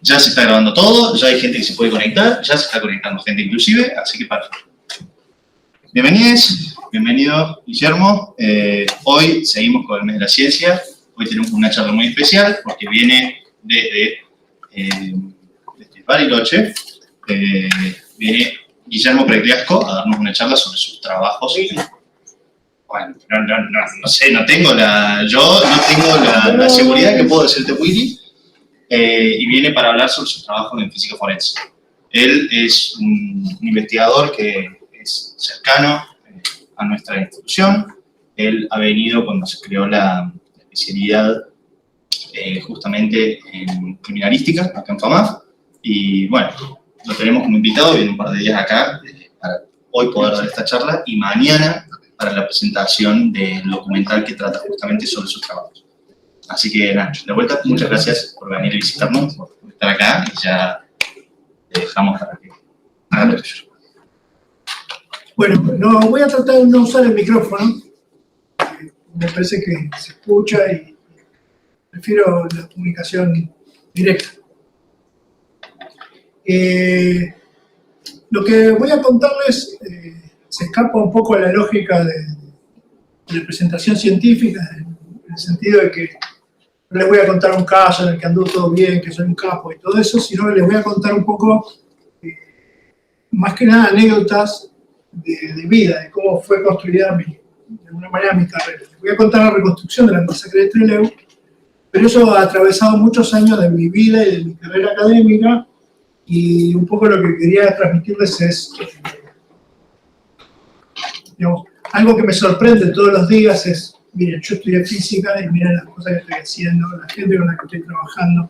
Ya se está grabando todo, ya hay gente que se puede conectar, ya se está conectando gente inclusive, así que perfecto. Bienvenido Guillermo. Hoy seguimos con el mes de la ciencia. Hoy tenemos una charla muy especial porque viene desde Bariloche. Viene Guillermo Pregliasco a darnos una charla sobre sus trabajos. Bueno, no sé, yo no tengo la seguridad que puedo decirte, Willy. Y viene para hablar sobre sus trabajos en física forense. Él es un investigador que es cercano a nuestra institución. Él ha venido cuando se creó la especialidad justamente en criminalística, acá en FAMAF, y bueno, lo tenemos como invitado, viene un par de días acá para hoy poder dar esta charla y mañana para la presentación del documental que trata justamente sobre sus trabajos. Así que, nada, de vuelta, muchas gracias por venir a visitarnos, por estar acá, y ya te dejamos para que haga lo tuyo. Bueno, no, voy a tratar de no usar el micrófono, me parece que se escucha y prefiero la comunicación directa. Lo que voy a contarles se escapa un poco a la lógica de la presentación científica, en el sentido de que no les voy a contar un caso en el que anduvo todo bien, que soy un capo y todo eso, sino que les voy a contar un poco, más que nada, anécdotas de vida, de cómo fue construida de alguna manera mi carrera. Les voy a contar la reconstrucción de la masacre de Trelew, pero eso ha atravesado muchos años de mi vida y de mi carrera académica, y un poco lo que quería transmitirles es, digamos, algo que me sorprende todos los días es, miren, yo estudié física y miren las cosas que estoy haciendo, la gente con la que estoy trabajando.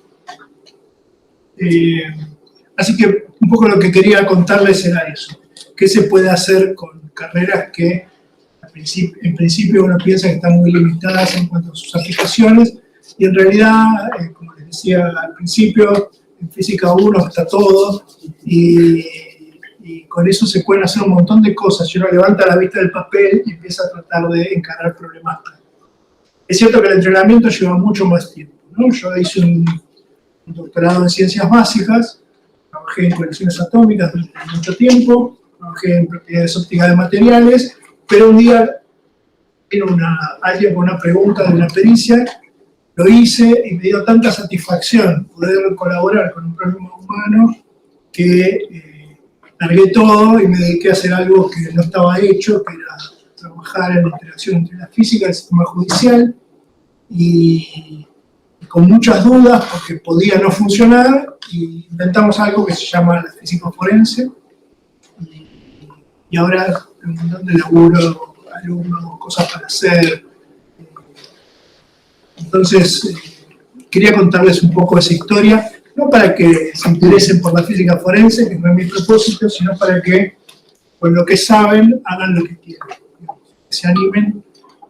Así que un poco lo que quería contarles era eso. ¿Qué se puede hacer con carreras que en principio uno piensa que están muy limitadas en cuanto a sus aplicaciones? Y en realidad, como les decía al principio, en física 1 está todo y con eso se pueden hacer un montón de cosas. Si uno levanta la vista del papel y empieza a tratar de encarar problemas. Es cierto que el entrenamiento lleva mucho más tiempo, ¿no? Yo hice un doctorado en ciencias básicas, trabajé en colecciones atómicas durante mucho tiempo, trabajé en propiedades ópticas de materiales, pero un día vino alguien con una pregunta de una pericia, lo hice y me dio tanta satisfacción poder colaborar con un problema humano que largué todo y me dediqué a hacer algo que no estaba hecho, que era trabajar en la interacción entre la física y el sistema judicial, y con muchas dudas porque podía no funcionar, y inventamos algo que se llama la física forense, y ahora en un montón de laburo, alumnos, cosas para hacer. Entonces, quería contarles un poco esa historia, no para que se interesen por la física forense, que no es mi propósito, sino para que, con lo que saben, hagan lo que quieran, que se animen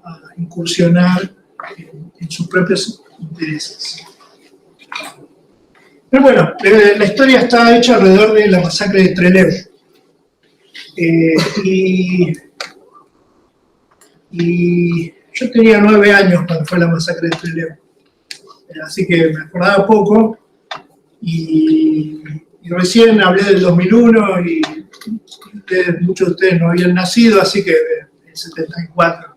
a incursionar en sus propios intereses. Pero bueno, la historia está hecha alrededor de la masacre de Trelew. Y yo tenía 9 años cuando fue la masacre de Trelew, así que me acordaba poco, y recién hablé del 2001 y muchos de ustedes no habían nacido, así que en el 74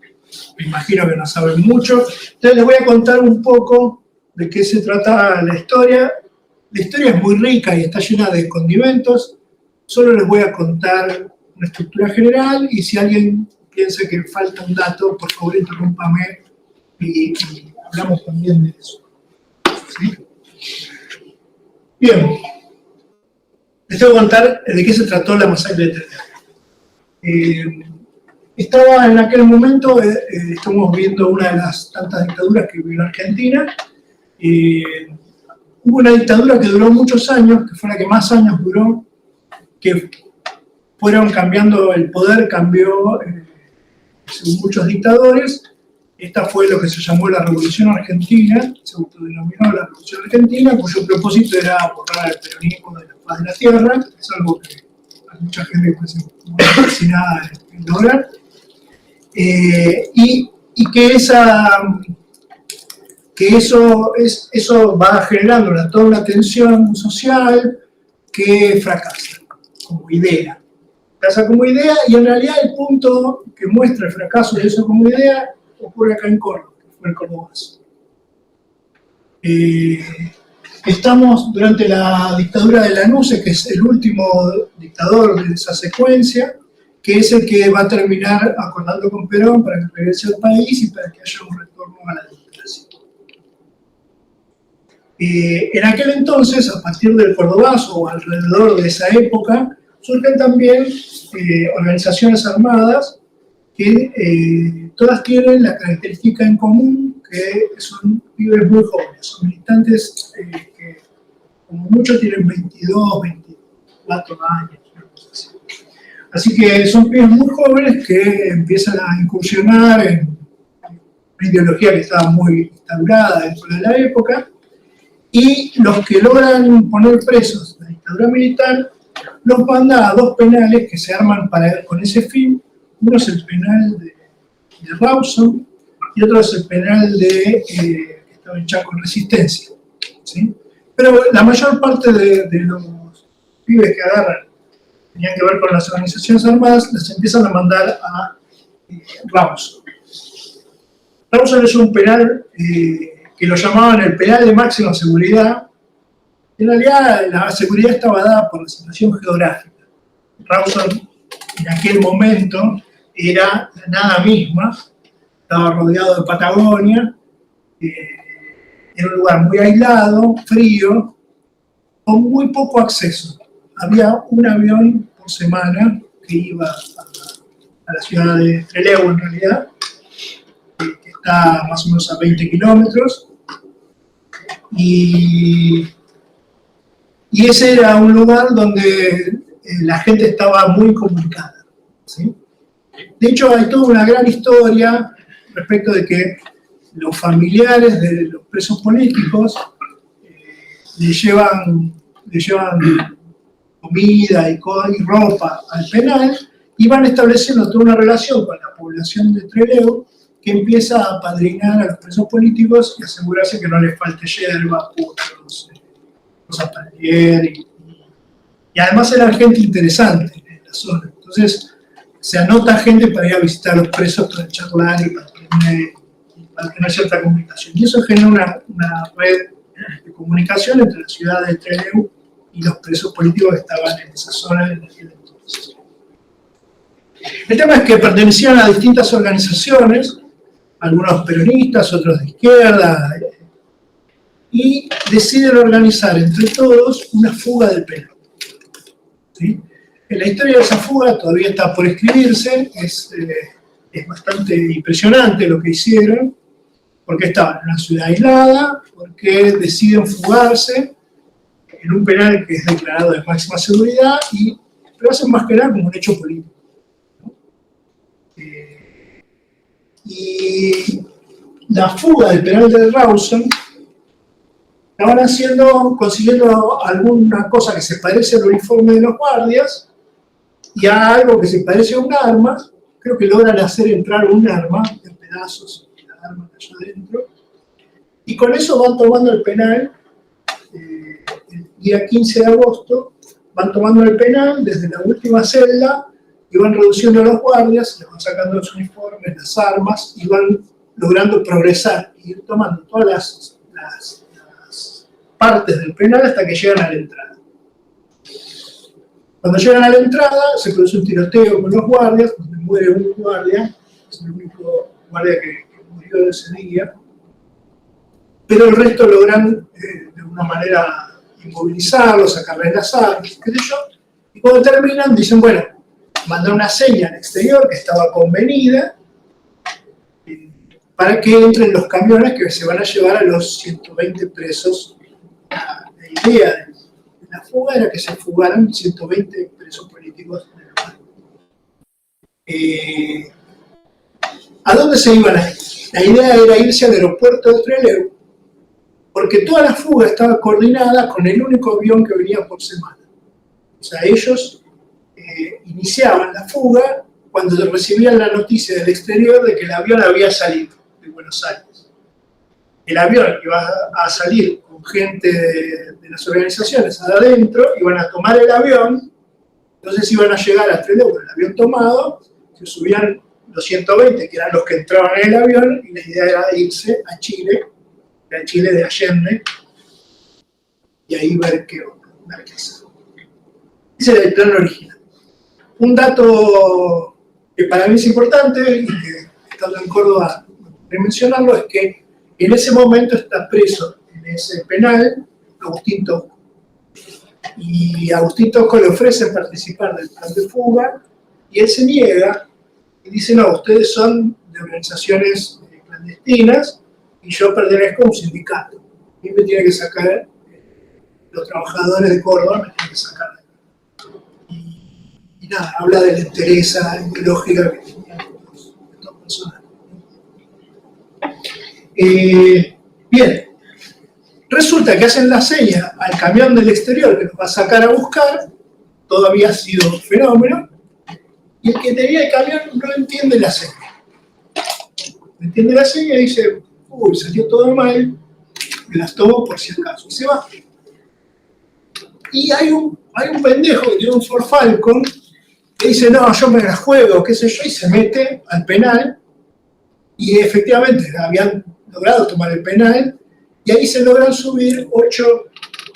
me imagino que no saben mucho. Entonces les voy a contar un poco de qué se trata la historia. La historia es muy rica y está llena de condimentos. Solo les voy a contar una estructura general, y si alguien piensa que falta un dato, por favor interrúmpame y hablamos también de eso. ¿Sí? Bien, les tengo que contar de qué se trató la masacre de Trelew. Estaba en aquel momento, estamos viendo una de las tantas dictaduras que vivió en Argentina. Hubo una dictadura que duró muchos años, que fue la que más años duró, que fueron cambiando, el poder cambió según muchos dictadores. Esta fue lo que se llamó la Revolución Argentina, se autodenominó la Revolución Argentina, cuyo propósito era borrar el peronismo de la faz de la tierra. Es algo que a mucha gente parece muy fascinada en lograr. Y que que eso va generando toda una tensión social que fracasa como idea. Fracasa como idea, y en realidad el punto que muestra el fracaso de eso como idea ocurre acá en Córdoba, que fue el Cordobazo. Estamos durante la dictadura de Lanusse, que es el último dictador de esa secuencia, que es el que va a terminar acordando con Perón para que regrese al país y para que haya un retorno a la democracia. En aquel entonces, a partir del Cordobazo o alrededor de esa época, surgen también organizaciones armadas que todas tienen la característica en común que son pibes muy jóvenes, son militantes que como mucho tienen 22, 24 años, una cosa así. Así que son pibes muy jóvenes que empiezan a incursionar en una ideología que estaba muy instaurada dentro de la época, y los que logran poner presos la dictadura militar los manda a dos penales que se arman con ese fin. Uno es el penal de Rawson y otro es el penal que estaba en Chaco en Resistencia, ¿sí? Pero la mayor parte de los pibes que agarran tenían que ver con las organizaciones armadas, las empiezan a mandar a Rawson. Rawson es un penal que lo llamaban el penal de máxima seguridad. En realidad la seguridad estaba dada por la situación geográfica. Rawson en aquel momento era la nada misma, estaba rodeado de Patagonia, era un lugar muy aislado, frío, con muy poco acceso. Había un avión por semana que iba a la ciudad de Trelew, en realidad, que está más o menos a 20 kilómetros, y ese era un lugar donde la gente estaba muy comunicada, ¿sí? De hecho, hay toda una gran historia respecto de que los familiares de los presos políticos le llevan comida y ropa al penal, y van estableciendo toda una relación con la población de Trelew que empieza a apadrinar a los presos políticos y asegurarse que no les falte yerba, puros, cosas para leer, y además era gente interesante en la zona. Entonces se anota gente para ir a visitar a los presos, para charlar y para tener cierta comunicación. Y eso genera una red de comunicación entre la ciudad de Trelew y los presos políticos que estaban en esa zona en aquel entonces. El tema es que pertenecían a distintas organizaciones, algunos peronistas, otros de izquierda, y deciden organizar entre todos una fuga del penal. ¿Sí? La historia de esa fuga todavía está por escribirse, es bastante impresionante lo que hicieron, porque estaban en una ciudad aislada, porque deciden fugarse en un penal que es declarado de máxima seguridad, y lo hacen más que nada como un hecho político, ¿no? Y la fuga del penal de Rawson la van haciendo, consiguiendo alguna cosa que se parece al uniforme de los guardias y a algo que se parece a un arma. Creo que logran hacer entrar un arma en pedazos, la arma allá adentro, y con eso van tomando el penal. El día 15 de agosto van tomando el penal desde la última celda y van reduciendo a los guardias, les van sacando los uniformes, las armas, y van logrando progresar y ir tomando todas las partes del penal hasta que llegan a la entrada. Cuando llegan a la entrada se produce un tiroteo con los guardias, donde muere un guardia, es el único guardia que murió ese día, pero el resto logran de una manera inmovilizarlos, sacarles las armas, qué sé yo, y cuando terminan dicen, bueno, mandan una señal al exterior que estaba convenida para que entren los camiones que se van a llevar a los 120 presos. La idea de la fuga era que se fugaran 120 presos políticos del lugar. ¿A dónde se iban a ir? La idea era irse al aeropuerto de Trelew, porque toda la fuga estaba coordinada con el único avión que venía por semana. O sea, ellos iniciaban la fuga cuando recibían la noticia del exterior de que el avión había salido de Buenos Aires. el avión iba a salir con gente de las organizaciones adentro, iban a tomar el avión, entonces iban a llegar a Trelew con el avión tomado, se subían los 120, que eran los que entraban en el avión, y la idea era irse a Chile de Allende, y ahí ver qué hace. Ese era el plan original. Un dato que para mí es importante, y que estando en Córdoba de mencionarlo, es que en ese momento está preso en ese penal Agustín Tosco. Y a Agustín Tosco le ofrecen participar del plan de fuga, y él se niega, y dice, no, ustedes son de organizaciones clandestinas, y yo pertenezco a un sindicato. Y me tiene que sacar, los trabajadores de Córdoba me tienen que sacar. Y nada, habla de la entereza ideológica que tenían estos personajes. Bien, resulta que hacen la seña al camión del exterior que nos va a sacar a buscar, todo había sido un fenómeno, y el que tenía el camión no entiende la seña. No entiende la seña y dice, uy, salió todo mal, me las tomo por si acaso, y se va. Y hay un pendejo que tiene un Ford Falcon que dice, no, yo me la juego, qué sé yo, y se mete al penal, y efectivamente habían logrado tomar el penal, y ahí se logran subir 8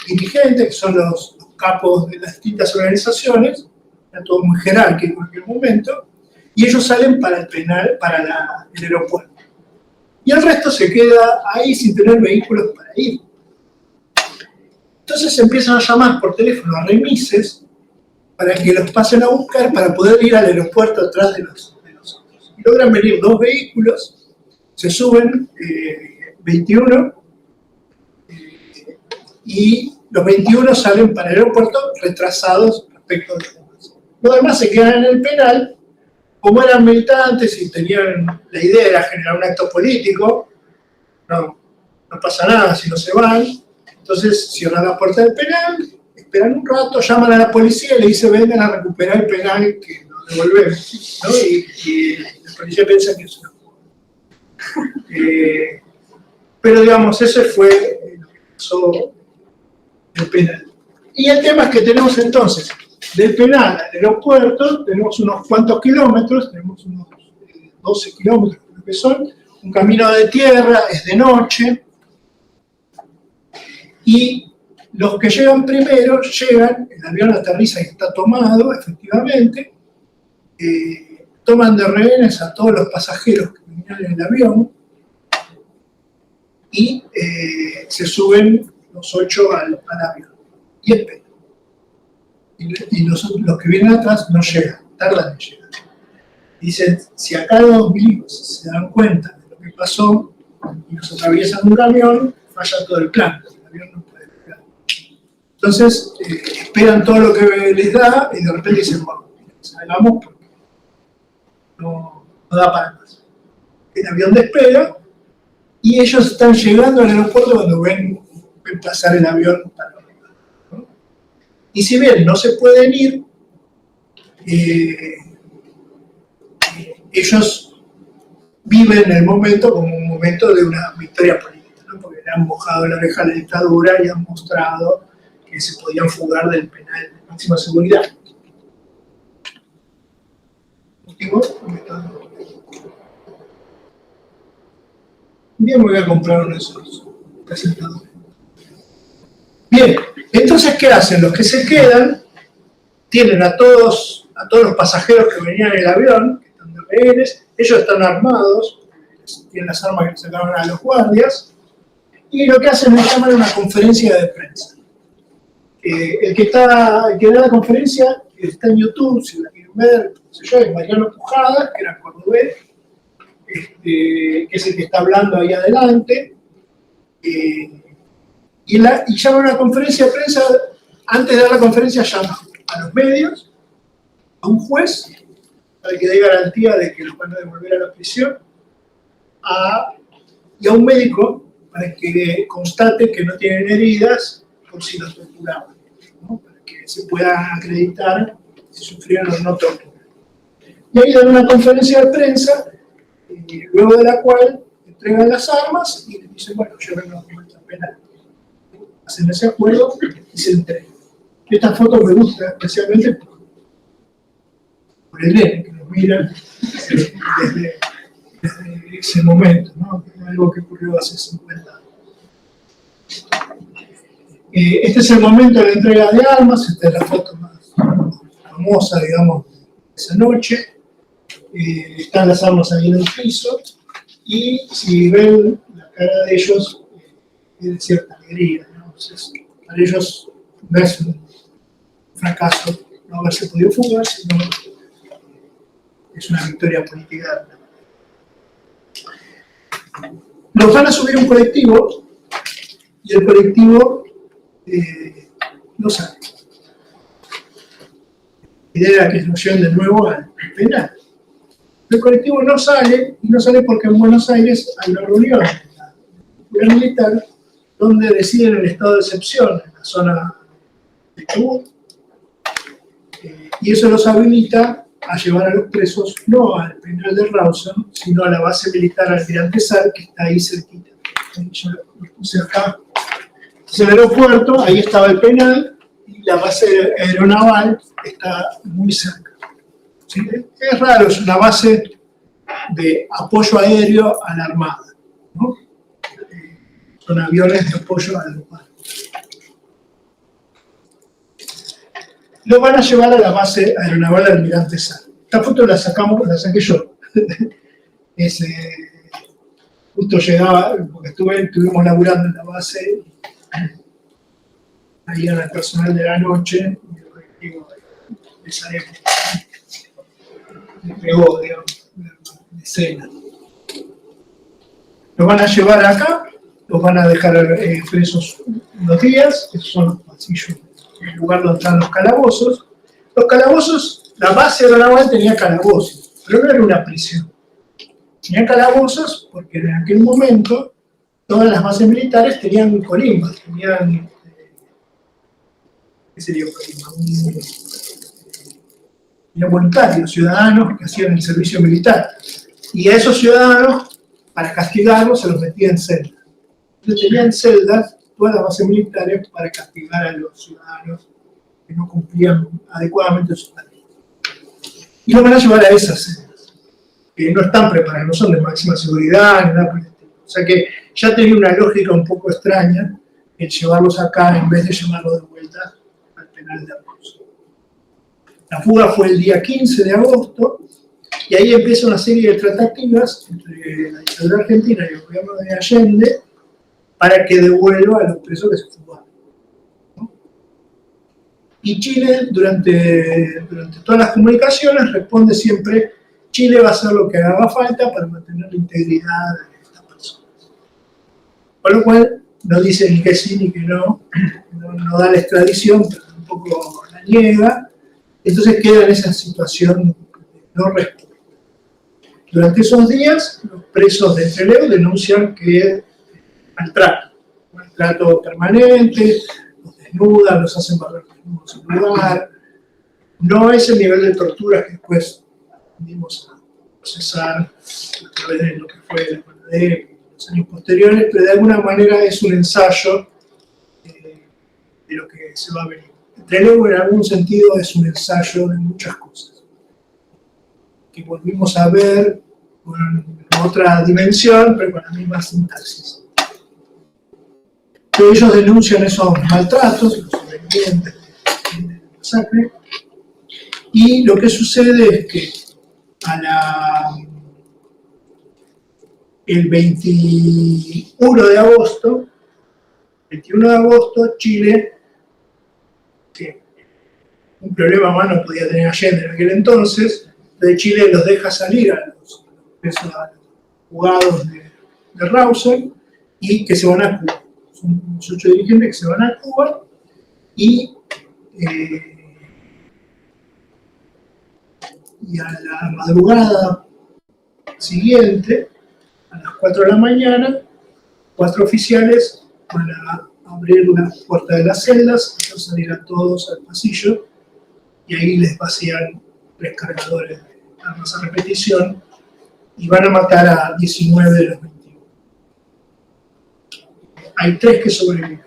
dirigentes, que son los capos de las distintas organizaciones, era todo muy jerárquico en cualquier momento, y ellos salen para el penal, para el aeropuerto. Y el resto se queda ahí sin tener vehículos para ir. Entonces se empiezan a llamar por teléfono a remises para que los pasen a buscar para poder ir al aeropuerto atrás de los otros. Y logran venir 2 vehículos, se suben 21, y los 21 salen para el aeropuerto retrasados respecto de los demás. Los demás se quedan en el penal, como eran militantes y tenían la idea era generar un acto político, no pasa nada si no se van, entonces cierran la puerta del penal, esperan un rato, llaman a la policía y le dicen vengan a recuperar el penal que nos devolvemos, ¿no? Y la policía piensa que es una pero digamos, ese fue lo que pasó el penal. Y el tema es que tenemos entonces, del penal al aeropuerto, tenemos unos cuantos kilómetros, tenemos unos 12 kilómetros, creo que son, un camino de tierra, es de noche, y los que llegan primero, llegan, el avión aterriza y está tomado, efectivamente, toman de rehenes a todos los pasajeros que venían en el avión, y se suben los 8 al avión, y esperan. Y los que vienen atrás no llegan, tardan en llegar. Dicen, si acá los milicos se dan cuenta de lo que pasó y nos atraviesan un camión, falla todo el plan, el avión no puede llegar. Entonces, esperan todo lo que les da y de repente dicen, bueno, salgamos porque no da para más. El avión despega y ellos están llegando al aeropuerto cuando ven pasar el avión para arriba, ¿no? Y si bien no se pueden ir, ellos viven el momento como un momento de una victoria política, ¿no? Porque le han mojado la oreja a la dictadura y han mostrado que se podían fugar del penal de máxima seguridad. Un día me voy a comprar uno de esos presentadores. Bien, entonces, ¿qué hacen? Los que se quedan tienen a todos los pasajeros que venían en el avión, que están de rehenes, ellos están armados, tienen las armas que sacaron a los guardias, y lo que hacen es llamar a una conferencia de prensa. El que da la conferencia está en YouTube, si la quieren ver, no sé yo, es Mariano Pujadas, que era cordobés, que es el que está hablando ahí adelante, y llama a una conferencia de prensa. Antes de dar la conferencia llama a los medios, a un juez, para que dé garantía de que los van a devolver a la prisión, y a un médico, para que constate que no tienen heridas por si los torturaban, ¿no? Para que se pueda acreditar si sufrieron o no tortura. Y ahí dan una conferencia de prensa, luego de la cual entregan las armas y le dicen, bueno, llévenlos de vuelta penal. Hacen ese acuerdo y se entregan. Esta foto me gusta especialmente por el nene que nos mira desde ese momento, ¿no? Algo que ocurrió hace 50 años. Este es el momento de la entrega de armas, esta es la foto más famosa, digamos, de esa noche. Están las armas ahí en el piso, y si ven la cara de ellos, es de cierta alegría, ¿no? Entonces, para ellos no es un fracaso no haberse podido fugar, sino es una victoria política. Los van a subir a un colectivo, y el colectivo no sale. La idea era que los lleven de nuevo al penal. El colectivo no sale, y no sale porque en Buenos Aires hay una reunión de la Policía Militar donde deciden el estado de excepción en la zona de Chubut, y eso los habilita a llevar a los presos no al penal de Rawson, sino a la base militar Almirante Sal, que está ahí cerquita. Yo lo puse acá. Entonces, en el aeropuerto, ahí estaba el penal, y la base aeronaval está muy cerca. ¿Sí? Es raro, es una base de apoyo aéreo a la Armada, ¿no? Son aviones de apoyo a la Armada. Lo van a llevar a la base aeronaval Almirante Sal. Esta foto la saqué yo. Justo llegaba, porque estuvimos laburando en la base, ahí era el personal de la noche, y digo, de esa época. Me pegó, digamos, la escena. Los van a llevar acá, los van a dejar presos unos días, esos son los pasillos, el lugar donde están los calabozos. Los calabozos, la base aeronaval tenía calabozos, pero no era una prisión. Tenía calabozos porque en aquel momento todas las bases militares tenían colimbas, tenían, ¿qué sería un colimba? Tenían voluntarios, ciudadanos que hacían el servicio militar. Y a esos ciudadanos, para castigarlos, se los metía en celdas. Entonces tenían celdas, todas las bases militares, para castigar a los ciudadanos que no cumplían adecuadamente sus tareas. Y los van a llevar a esas celdas, que no están preparadas, no son de máxima seguridad, ni nada por el estilo. O sea que ya tenía una lógica un poco extraña el llevarlos acá en vez de llevarlos de vuelta al penal de Rawson. La fuga fue el día 15 de agosto, y ahí empieza una serie de tratativas entre la dictadura argentina y el gobierno de Allende para que devuelva a los presos que se fugaron, ¿no? Y Chile, durante todas las comunicaciones, responde siempre: Chile va a hacer lo que haga falta para mantener la integridad de estas personas. Con lo cual, no dice ni que sí ni que no da la extradición, pero tampoco la niega. Entonces queda en esa situación de no respuesta. Durante esos días, los presos de Trelew denuncian que maltrato permanente, los desnudan, los hacen barrer desnudos en lugar. No es el nivel de tortura que después venimos a procesar a través de lo que fue la Panadera en los años posteriores, pero de alguna manera es un ensayo de lo que se va a venir. Trelew, en algún sentido, es un ensayo de muchas cosas que volvimos a ver con otra dimensión, pero con la misma sintaxis. Pero ellos denuncian esos maltratos, los sobrevivientes de la masacre, y lo que sucede es que el 21 de agosto, Chile, que un problema más no podía tener Allende en aquel entonces, de Chile los deja salir a los jugados de Rawson y que se van a Cuba. Son 18 dirigentes que se van a Cuba y a la madrugada siguiente, a las 4 de la mañana, 4 oficiales van a abrir una puerta de las celdas, hacer salir a todos al pasillo y ahí les vacían 3 cargadores de armas a repetición y van a matar a 19 de los 21. hay 3 que sobreviven.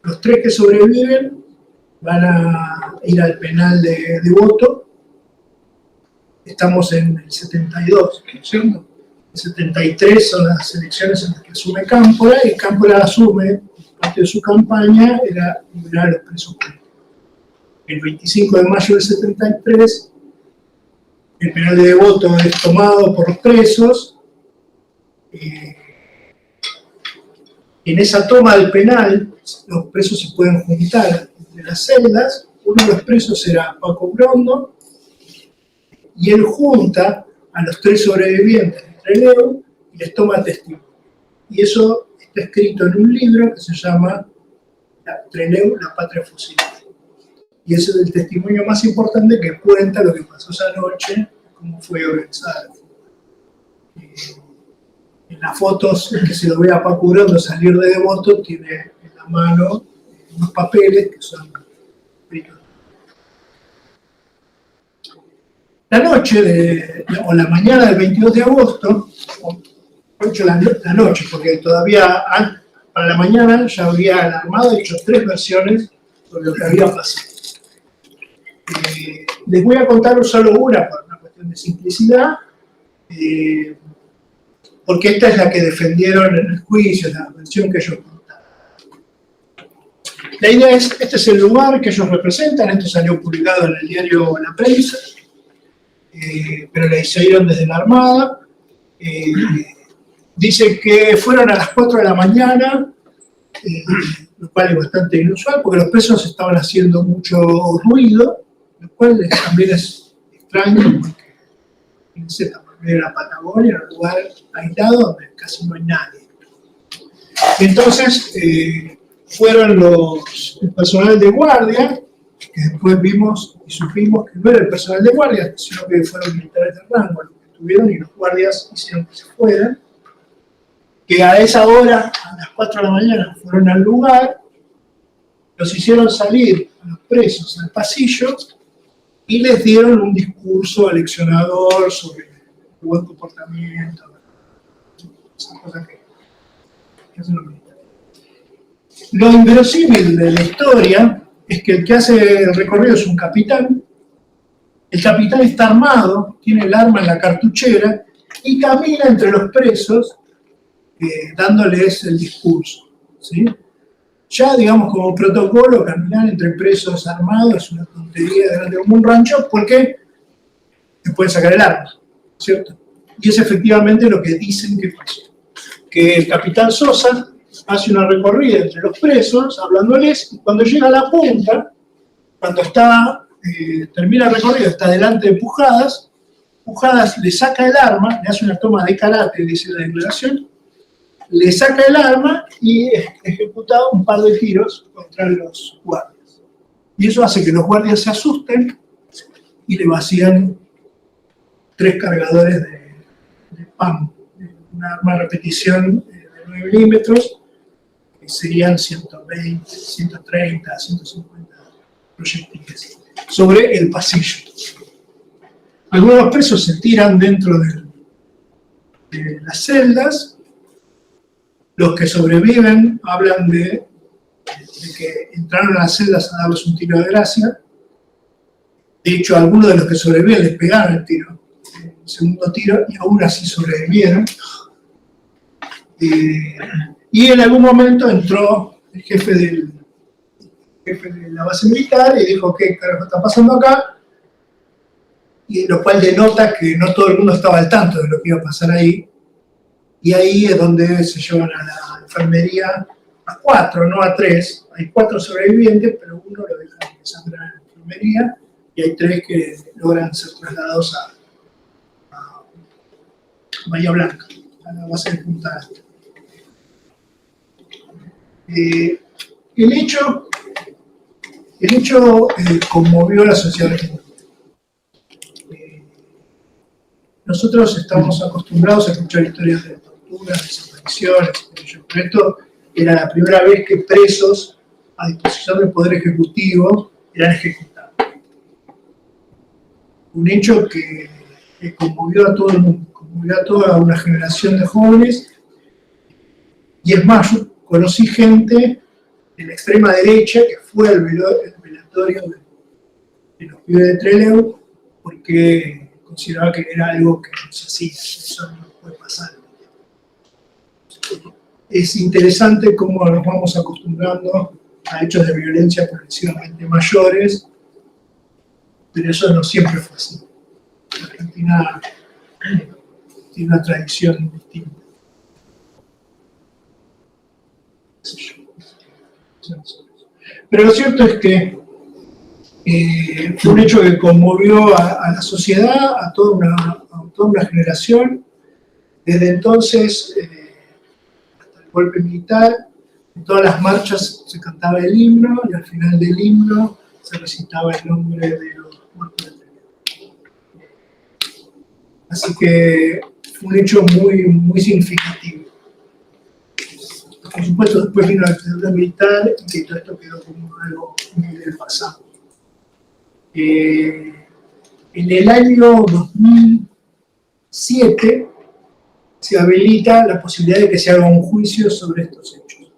Los 3 que sobreviven van a ir al penal de Devoto. Estamos en el 72, ¿no es cierto? El 73 son las elecciones en las que asume Cámpora, y Cámpora asume, parte de su campaña era liberar a los presos políticos. El 25 de mayo del 73, el penal de Devoto es tomado por los presos. En esa toma del penal, los presos se pueden juntar entre las celdas. Uno de los presos era Paco Brondo, y él junta a los 3 sobrevivientes de Trelew y les toma testimonio. Y eso está escrito en un libro que se llama Trelew, la patria fusilada. Y ese es el testimonio más importante que cuenta lo que pasó esa noche, cómo fue organizada. En las fotos que se lo ve a Paco Brondo salir de Devoto, tiene en la mano unos papeles que son escritos. La noche o la mañana del 22 de agosto, o 8 de la noche, porque todavía para la mañana ya había la Armada hecho 3 versiones sobre lo que había pasado. Les voy a contar solo una por una cuestión de simplicidad, porque esta es la que defendieron en el juicio, la versión que ellos contaron. La idea es, este es el lugar que ellos representan, esto salió publicado en el diario La Prensa, pero la hicieron desde la Armada. Dice que fueron a las 4 de la mañana, lo cual es bastante inusual, porque los presos estaban haciendo mucho ruido, lo cual también es extraño, porque fíjense, estamos en la Patagonia, en un lugar aislado donde casi no hay nadie. Entonces, fueron el personal de guardia, que después vimos y supimos que no era el personal de guardia, sino que fueron militares de rango los que estuvieron, y los guardias hicieron que se fueran, que a esa hora, a las 4 de la mañana, fueron al lugar, los hicieron salir a los presos al pasillo y les dieron un discurso aleccionador sobre el buen comportamiento, esas cosas que hacen los militares. Lo inverosímil de la historia es que el que hace el recorrido es un capitán. El capitán está armado, tiene el arma en la cartuchera y camina entre los presos dándoles el discurso, ¿sí? Ya, digamos, como protocolo, caminar entre presos armados es una tontería grande como un rancho, porque te pueden sacar el arma, ¿cierto? Y es efectivamente lo que dicen que pasó. Que el capitán Sosa hace una recorrida entre los presos, hablándoles, y cuando llega a la punta, cuando termina el recorrido, está delante de Pujadas, Pujadas le saca el arma, le hace una toma de karate, dice la declaración, le saca el arma y ejecuta un par de tiros contra los guardias. Y eso hace que los guardias se asusten y le vacían 3 cargadores de PAM, una arma de repetición de 9 milímetros, que serían 120, 130, 150 proyectiles, sobre el pasillo. Algunos presos se tiran dentro de las celdas. Los que sobreviven hablan de que entraron a las celdas a darles un tiro de gracia. De hecho, a algunos de los que sobreviven les pegaron el tiro, el segundo tiro, y aún así sobrevivieron. Y en algún momento entró el jefe de la base militar y dijo: ¿qué carajo está pasando acá? Y lo cual denota que no todo el mundo estaba al tanto de lo que iba a pasar ahí. Y ahí es donde se llevan a la enfermería a 4, no a 3. Hay 4 sobrevivientes, pero uno lo dejan sangrar en la enfermería, y hay 3 que logran ser trasladados a Bahía Blanca, a la base de Punta Alta. El hecho conmovió a la sociedad argentina. Nosotros estamos acostumbrados a escuchar historias de torturas, desapariciones, pero esto era la primera vez que presos a disposición del Poder Ejecutivo eran ejecutados. Un hecho que conmovió a todo el mundo, conmovió a toda una generación de jóvenes Y es más, yo conocí gente de la extrema derecha que fue al velatorio de los pibes de Trelew porque consideraba que era algo que no se hacía, eso no puede pasar. Es interesante cómo nos vamos acostumbrando a hechos de violencia progresivamente mayores, pero eso no siempre fue así. La Argentina tiene una tradición distinta. Pero lo cierto es que fue un hecho que conmovió a la sociedad, a toda una generación. Desde entonces, hasta el golpe militar, en todas las marchas se cantaba el himno y al final del himno se recitaba el nombre de los muertos de Trelew. Así que fue un hecho muy, muy significativo. Por supuesto, después vino la dictadura militar y todo esto quedó como algo muy del pasado. En el año 2007 se habilita la posibilidad de que se haga un juicio sobre estos hechos.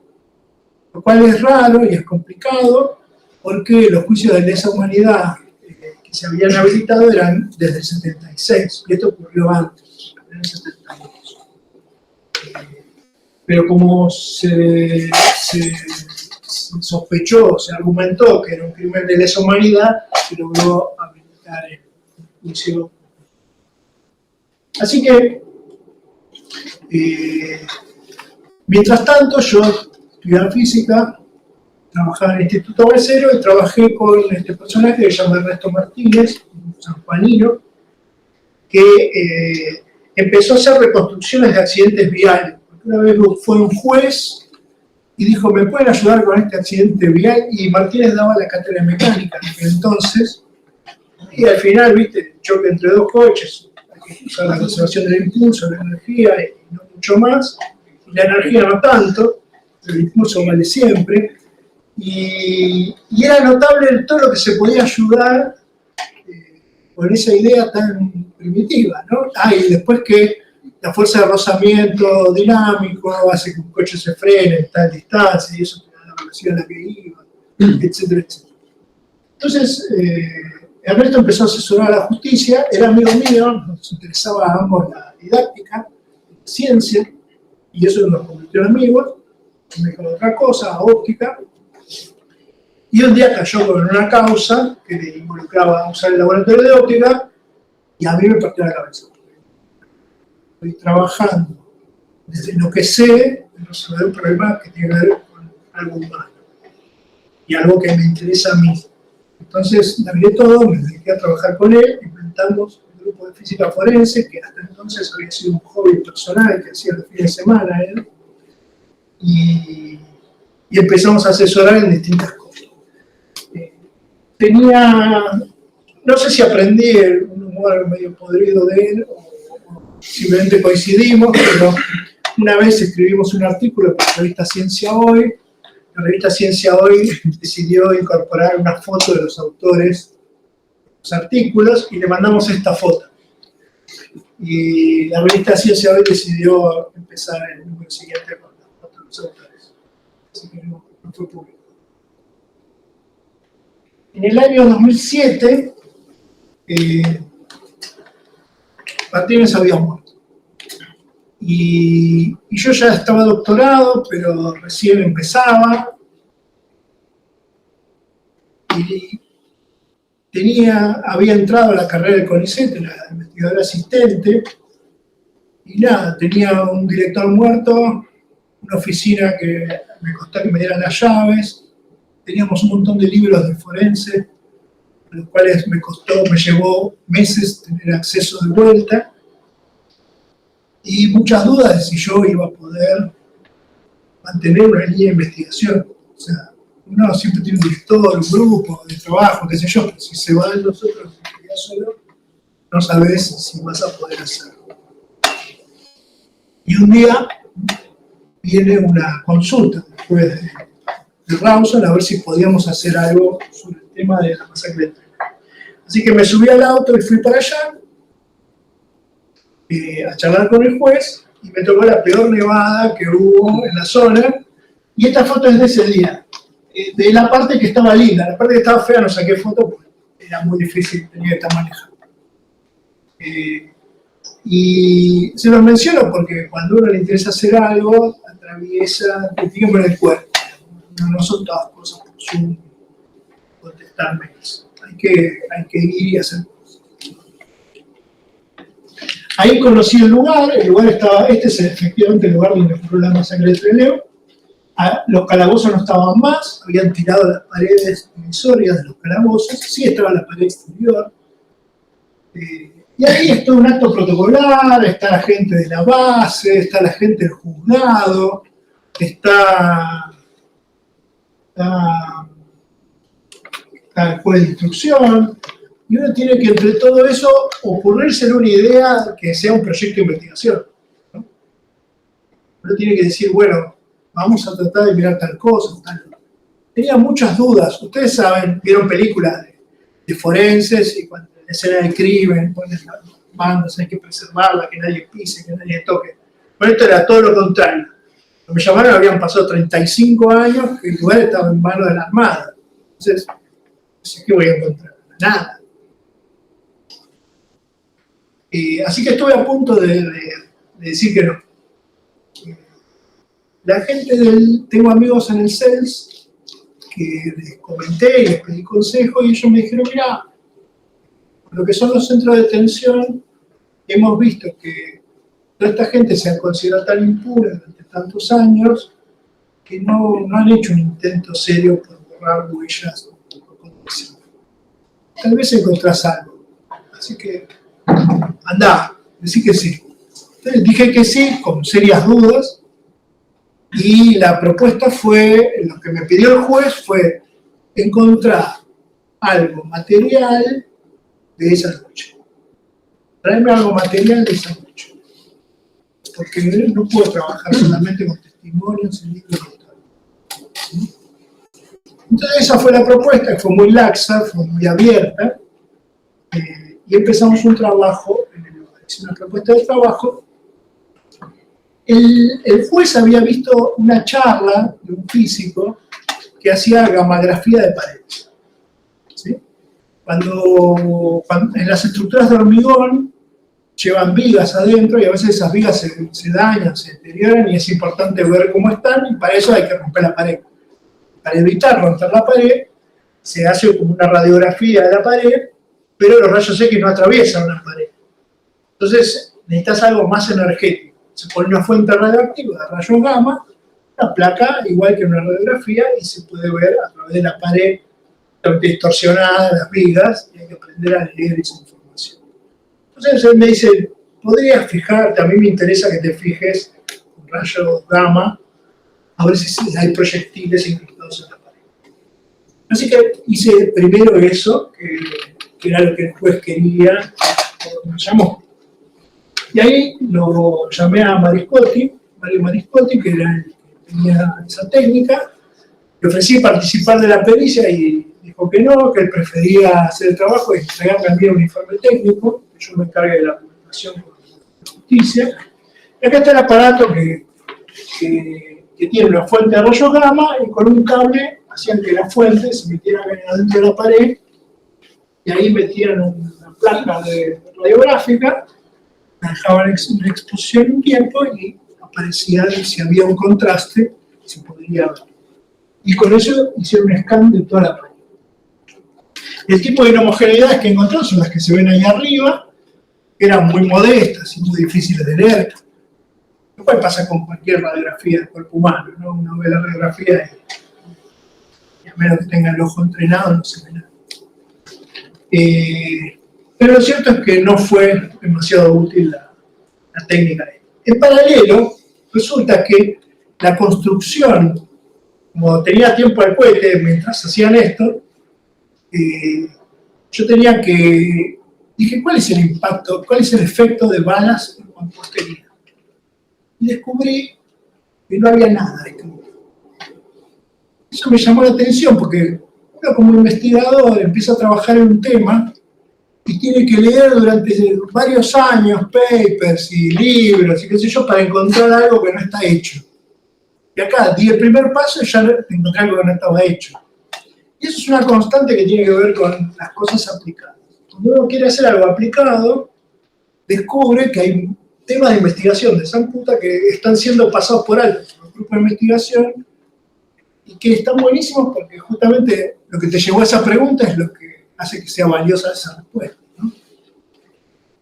Lo cual es raro y es complicado porque los juicios de lesa humanidad que se habían habilitado eran desde el 76 y esto ocurrió antes, en el 72. Pero como se sospechó, se argumentó que era un crimen de lesa humanidad, se logró habilitar el juicio. Así que, mientras tanto, yo estudiaba física, trabajaba en el Instituto Becero y trabajé con este personaje que se llama Ernesto Martínez, un sanjuanino, que empezó a hacer reconstrucciones de accidentes viales. Una vez fue un juez y dijo, ¿me pueden ayudar con este accidente vial? Y Martínez daba la cátedra de mecánica en aquel entonces, y al final, viste, choque entre dos coches, hay que usar la conservación del impulso, la energía y no mucho más, y la energía no tanto, el impulso vale siempre, y era notable todo lo que se podía ayudar con esa idea tan primitiva, ¿no? Y después que la fuerza de rozamiento dinámico hace que un coche se frene en tal distancia y eso te da la velocidad a la que iba, etcétera, etcétera. Entonces, Ernesto empezó a asesorar a la justicia, era amigo mío, nos interesaba a ambos la didáctica, la ciencia, y eso nos convirtió en amigos, me dijo otra cosa, óptica, y un día cayó con una causa que le involucraba usar el laboratorio de óptica, y a mí me partió la cabeza. Estoy trabajando desde lo que sé en resolver un problema que tiene que ver con algo humano y algo que me interesa a mí. Entonces, largué todo, me dediqué a trabajar con él, inventamos un grupo de física forense que hasta entonces había sido un hobby personal que hacía los fines de semana él, y empezamos a asesorar en distintas cosas. No sé si aprendí un humor medio podrido de él o simplemente coincidimos, pero una vez escribimos un artículo para la revista Ciencia Hoy. La revista Ciencia Hoy decidió incorporar una foto de los autores de los artículos y le mandamos esta foto. Y la revista Ciencia Hoy decidió empezar el número siguiente con la foto de los autores. Así que no fue público. En el año 2007, Martínez había muerto. Y yo ya estaba doctorado, pero recién empezaba. Y había entrado a la carrera del CONICET, era investigador asistente. Y nada, tenía un director muerto, una oficina que me costó que me dieran las llaves. Teníamos un montón de libros de forense, a los cuales me llevó meses tener acceso de vuelta, y muchas dudas de si yo iba a poder mantener una línea de investigación. O sea, uno siempre tiene un director, un grupo de trabajo, qué sé yo, pero si se va de nosotros y quedas solo, no sabes si vas a poder hacerlo. Y un día viene una consulta después de Rawson a ver si podíamos hacer algo sobre el tema de la masacre de Trelew. Así que me subí al auto y fui para allá a charlar con el juez, y me tocó la peor nevada que hubo en la zona. Y esta foto es de ese día, de la parte que estaba linda. La parte que estaba fea no saqué foto porque era muy difícil, tenía que estar manejando. Y se los menciono porque cuando a uno le interesa hacer algo, atraviesa, te tiene por el cuerpo. No son todas cosas por Zoom, contestar mails. Hay que ir y hacer cosas. Ahí conocí el lugar estaba, este es efectivamente el lugar donde ocurrió la masacre de Trelew. Los calabozos no estaban más, habían tirado las paredes divisorias de los calabozos, sí estaba la pared exterior. Y ahí está un acto protocolar, está la gente de la base, está la gente del juzgado, está el juez de instrucción, y uno tiene que entre todo eso ocurrirse una idea que sea un proyecto de investigación, ¿no? Uno tiene que decir, bueno, vamos a tratar de mirar tal cosa, tal. Tenía muchas dudas. Ustedes saben, vieron películas de forenses y cuando en la escena del crimen ponen las bandas, hay que preservarla, que nadie pise, que nadie toque. Bueno, esto era todo lo contrario. Cuando me llamaron habían pasado 35 años que el lugar estaba en manos de la Armada. Entonces, ¿qué voy a encontrar? Nada. Así que estuve a punto de decir que no. La gente tengo amigos en el CELS que les comenté y les pedí consejo y ellos me dijeron, mira, lo que son los centros de detención, hemos visto que toda esta gente se ha considerado tan impura durante tantos años que no han hecho un intento serio por borrar huellas o por condición. Tal vez encontrás algo. Así que, andá, decí que sí. Entonces dije que sí, con serias dudas. Y la propuesta fue, lo que me pidió el juez fue encontrar algo material de esa noche. Traerme algo material de esa noche. Porque no puedo trabajar solamente con testimonios y libros. ¿Sí? Entonces esa fue la propuesta, que fue muy laxa, fue muy abierta. Y empezamos un trabajo, hice una propuesta de trabajo. El juez había visto una charla de un físico que hacía gammagrafía de paredes. ¿Sí? Cuando en las estructuras de hormigón llevan vigas adentro y a veces esas vigas se dañan, se deterioran y es importante ver cómo están y para eso hay que romper la pared. Para evitar romper la pared se hace como una radiografía de la pared, pero los rayos X no atraviesan una pared. Entonces necesitas algo más energético. Se pone una fuente radioactiva de rayos gamma, una placa igual que una radiografía y se puede ver a través de la pared distorsionada de las vigas y hay que aprender a leer esa información. Entonces él me dice, podrías fijarte, a mí me interesa que te fijes con rayos gamma, a ver si hay proyectiles incrustados en la pared. Así que hice primero eso, que era lo que el juez quería, me llamó. Y ahí lo llamé a Mario Mariscotti, que era el que tenía esa técnica. Le ofrecí participar de la pericia y dijo que no, que él prefería hacer el trabajo y entregarme a mí un informe técnico, que yo me encargue de la publicación con la justicia. Y acá está el aparato que tiene una fuente de rayos gamma y con un cable hacían que la fuente se metiera adentro de la pared y ahí metían una placa radiográfica, la dejaban en exposición un tiempo y aparecía si había un contraste, se podría ver. Y con eso hicieron un escáner de toda la pared. El tipo de inhomogeneidades que encontró son las que se ven ahí arriba, que eran muy modestas y muy difíciles de leer. Lo cual pasa con cualquier radiografía del cuerpo humano, ¿no? Uno ve la radiografía y a menos que tenga el ojo entrenado no se ve nada. Pero lo cierto es que no fue demasiado útil la técnica. En paralelo, resulta que la construcción, como tenía tiempo al cohete mientras hacían esto, yo tenía que... Dije, ¿cuál es el impacto, cuál es el efecto de balas en mampostería? Y descubrí que no había nada escrito. Eso me llamó la atención porque uno como investigador empieza a trabajar en un tema y tiene que leer durante varios años papers y libros y qué sé yo para encontrar algo que no está hecho. Y acá di el primer paso y ya encontré algo que no estaba hecho. Y eso es una constante que tiene que ver con las cosas aplicadas. Cuando uno quiere hacer algo aplicado, descubre que hay temas de investigación de San Puta que están siendo pasados por alto por el grupo de investigación y que están buenísimos porque justamente lo que te llevó a esa pregunta es lo que hace que sea valiosa esa respuesta, ¿no?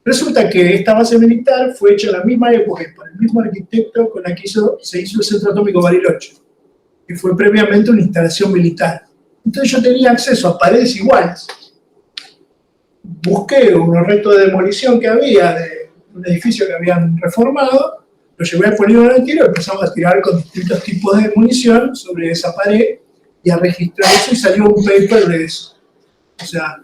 Resulta que esta base militar fue hecha en la misma época y por el mismo arquitecto con la que se hizo el Centro Atómico Bariloche, que fue previamente una instalación militar. Entonces yo tenía acceso a paredes iguales. Busqué unos restos de demolición que había de un edificio que habían reformado, lo llevé al polígono de tiro y empezamos a tirar con distintos tipos de munición sobre esa pared y a registrar eso y salió un paper de eso. O sea,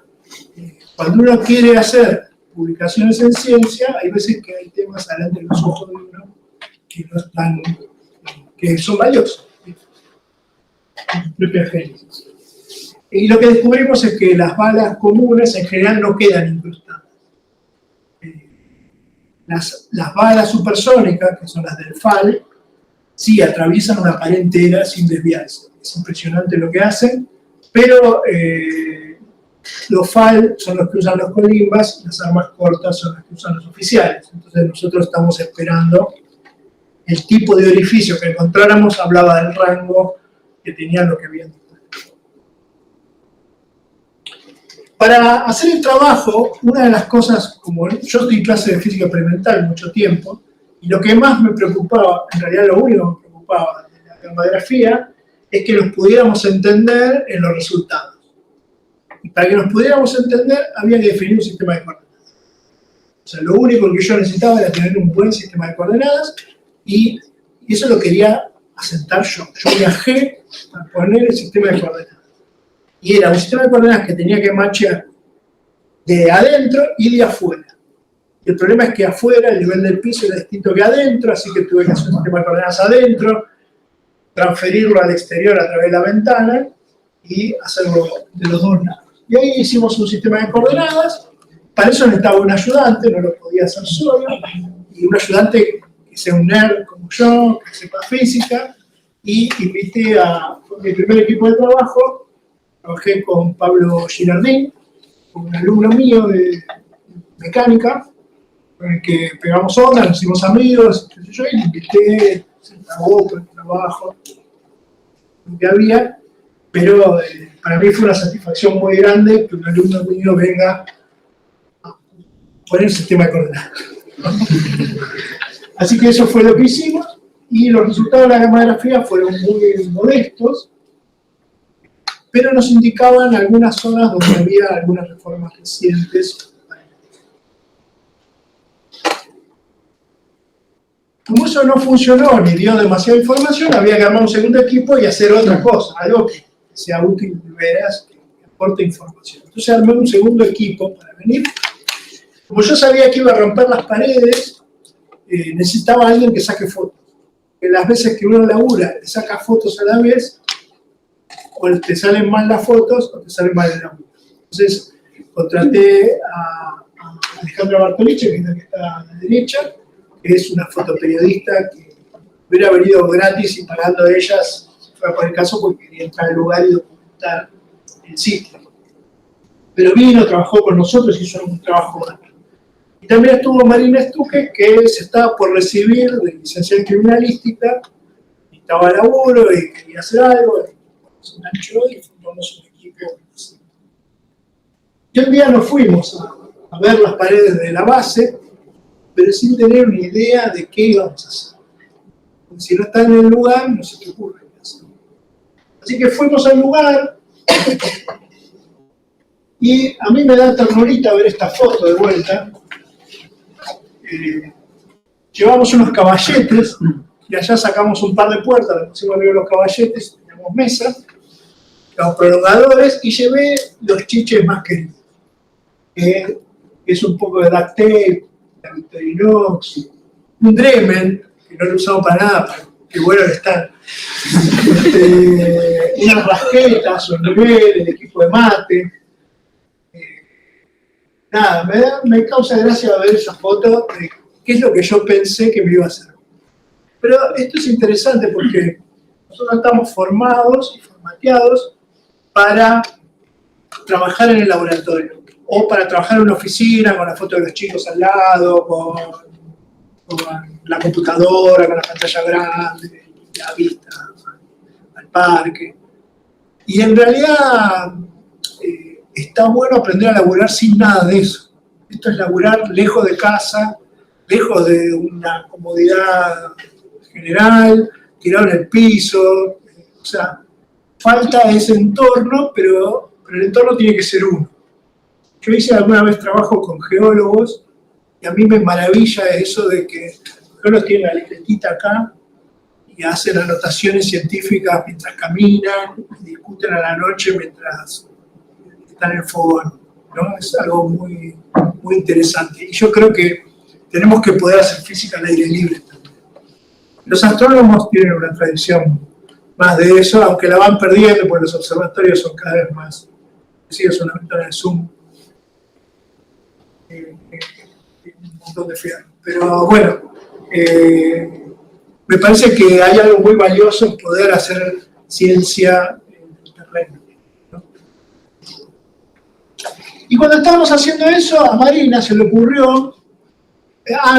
cuando uno quiere hacer publicaciones en ciencia, hay veces que hay temas delante de los ojos de uno que no están, que son valiosos. Propia génesis. Y lo que descubrimos es que las balas comunes en general no quedan incrustadas. Las balas supersónicas, que son las del FAL, sí atraviesan una pared entera sin desviarse. Es impresionante lo que hacen, pero los FAL son los que usan los colimbas y las armas cortas son las que usan los oficiales. Entonces nosotros estamos esperando el tipo de orificio que encontráramos, hablaba del rango que tenían lo que habían dicho. Para hacer el trabajo, una de las cosas, como yo estoy en clase de física experimental mucho tiempo, y lo que más me preocupaba, en realidad lo único que me preocupaba de la gammagrafía, es que nos pudiéramos entender en los resultados. Y para que nos pudiéramos entender, había que definir un sistema de coordenadas. O sea, lo único que yo necesitaba era tener un buen sistema de coordenadas, y eso lo quería asentar yo. Yo viajé a poner el sistema de coordenadas. Y era un sistema de coordenadas que tenía que machear de adentro y de afuera. Y el problema es que afuera el nivel del piso era distinto que adentro, así que tuve que hacer un sistema de coordenadas adentro, transferirlo al exterior a través de la ventana y hacerlo de los dos lados. Y ahí hicimos un sistema de coordenadas. Para eso necesitaba un ayudante, no lo podía hacer solo, y un ayudante que sea un nerd como yo, que sepa física, y invité a mi primer equipo de trabajo. Trabajé con Pablo Girardín, un alumno mío de mecánica, con el que pegamos onda, nos hicimos amigos, yo le invité, se pagó por el trabajo, lo que había, pero para mí fue una satisfacción muy grande que un alumno mío venga a poner el sistema de coordenadas. Así que eso fue lo que hicimos, y los resultados de la gammagrafía fueron muy modestos, pero nos indicaban algunas zonas donde había algunas reformas recientes. Como eso no funcionó ni dio demasiada información, había que armar un segundo equipo y hacer otra cosa, algo que sea útil de veras, que aporte información. Entonces armé un segundo equipo para venir. Como yo sabía que iba a romper las paredes, necesitaba alguien que saque fotos. Que las veces que uno labura y saca fotos a la vez, o te salen mal las fotos o te salen mal el laburo. Entonces contraté a Alejandra Bartoliche, que es la que está a la derecha, que es una fotoperiodista que hubiera venido gratis y pagando de ellas, si fuera por el caso, porque quería entrar al lugar y documentar el sitio. Pero vino, trabajó con nosotros y hizo un trabajo más. Y también estuvo Marina Estuque, que se estaba por recibir de licenciada en criminalística, y estaba a laburo y quería hacer algo, se enganchó y formamos un equipo. Y un día nos fuimos a ver las paredes de la base, pero sin tener una idea de qué íbamos a hacer. Porque si no está en el lugar, no se te ocurre qué hacer. Así que fuimos al lugar, y a mí me da ternurita ver esta foto de vuelta. Llevamos unos caballetes, y allá sacamos un par de puertas, le pusimos arriba los caballetes, teníamos mesa, los prolongadores, y llevé los chiches más queridos. Que es un poco de duct tape, la Victorinox, un Dremel, que no lo usamos para nada, pero qué bueno que están. Unas rasquetas, un nivel, el equipo de mate. nada, me causa gracia ver esa foto de qué es lo que yo pensé que me iba a hacer. Pero esto es interesante porque nosotros estamos formados y formateados para trabajar en el laboratorio o para trabajar en una oficina con la foto de los chicos al lado, con la computadora, con la pantalla grande, la vista al parque. Y en realidad está bueno aprender a laburar sin nada de eso. Esto es laburar lejos de casa, lejos de una comodidad general, tirado en el piso. O sea, falta ese entorno, pero el entorno tiene que ser uno. Yo hice alguna vez trabajo con geólogos y a mí me maravilla eso de que los geólogos tienen la libretita acá y hacen anotaciones científicas mientras caminan, y discuten a la noche mientras están en el fogón, ¿no? Es algo muy, muy interesante. Y yo creo que tenemos que poder hacer física al aire libre también. Los astrónomos tienen una tradición más de eso, aunque la van perdiendo porque los observatorios son cada vez más. Sí, es una ventana de Zoom. Un montón de fierro. Pero bueno, me parece que hay algo muy valioso en poder hacer ciencia en el terreno, ¿no? Y cuando estábamos haciendo eso, a Marina se le ocurrió,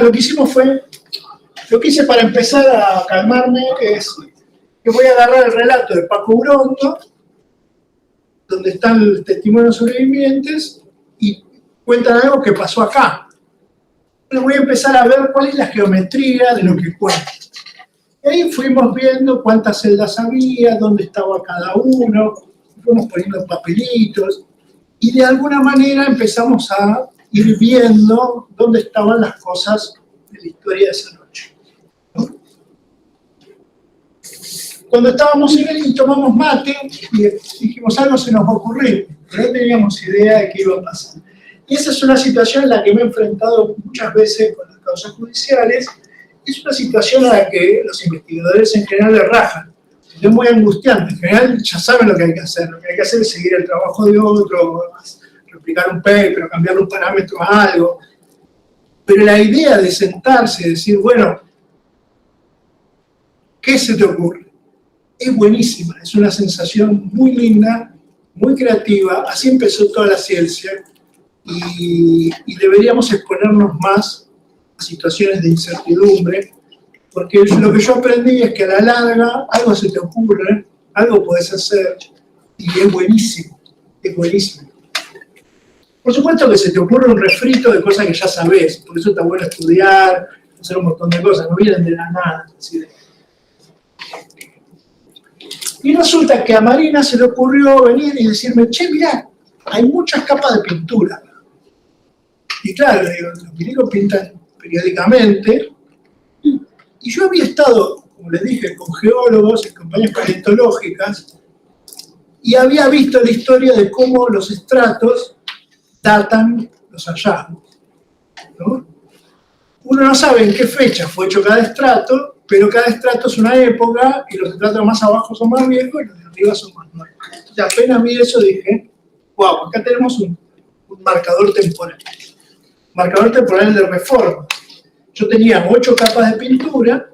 lo que hicimos fue, lo que hice para empezar a calmarme es que voy a agarrar el relato de Paco Urondo, donde están el testimonio de los sobrevivientes, y cuentan algo que pasó acá. Pero voy a empezar a ver cuál es la geometría de lo que cuentan. Y ahí fuimos viendo cuántas celdas había, dónde estaba cada uno, fuimos poniendo papelitos, y de alguna manera empezamos a ir viendo dónde estaban las cosas de la historia de esa noche, ¿no? Cuando estábamos en él y tomamos mate, y dijimos, algo se nos va a ocurrir, pero no teníamos idea de qué iba a pasar. Y esa es una situación en la que me he enfrentado muchas veces con las causas judiciales. Es una situación a la que los investigadores en general le rajan. Es muy angustiante. En general ya saben lo que hay que hacer. Lo que hay que hacer es seguir el trabajo de otro, replicar un paper, cambiarle un parámetro a algo. Pero la idea de sentarse y decir, bueno, ¿qué se te ocurre? Es buenísima. Es una sensación muy linda, muy creativa. Así empezó toda la ciencia. Y deberíamos exponernos más a situaciones de incertidumbre, porque lo que yo aprendí es que a la larga algo se te ocurre, algo podés hacer, y es buenísimo, es buenísimo. Por supuesto que se te ocurre un refrito de cosas que ya sabés, por eso está bueno estudiar, hacer un montón de cosas, no vienen de la nada. ¿Sí? Y resulta que a Marina se le ocurrió venir y decirme, che, mirá, hay muchas capas de pintura. Y claro, los milicos pintan periódicamente, y yo había estado, como les dije, con geólogos, en campañas paleontológicas, y había visto la historia de cómo los estratos datan los hallazgos, ¿no? Uno no sabe en qué fecha fue hecho cada estrato, pero cada estrato es una época, y los estratos más abajo son más viejos y los de arriba son más nuevos. Entonces apenas vi eso dije, wow, acá tenemos un marcador temporal. Marcador temporal de reforma. Yo tenía 8 capas de pintura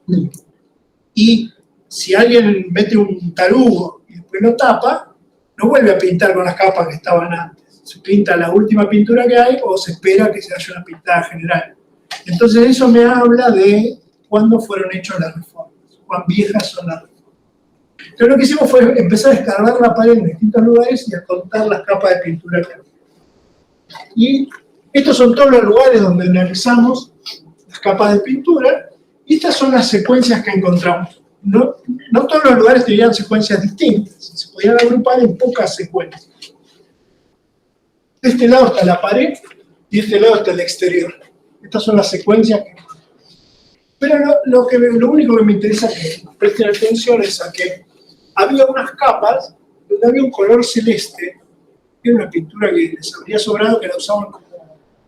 y si alguien mete un tarugo y después lo tapa, no vuelve a pintar con las capas que estaban antes. Se pinta la última pintura que hay o se espera que se haya una pintada general. Entonces eso me habla de cuándo fueron hechas las reformas, cuán viejas son las reformas. Entonces lo que hicimos fue empezar a escarbar la pared en distintos lugares y a contar las capas de pintura que había. Y estos son todos los lugares donde analizamos las capas de pintura, y estas son las secuencias que encontramos. No todos los lugares tenían secuencias distintas, se podían agrupar en pocas secuencias. De este lado está la pared, y de este lado está el exterior. Estas son las secuencias que... Pero lo único que me interesa que presten atención es a que había unas capas donde había un color celeste, que era una pintura que les habría sobrado, que la usaban como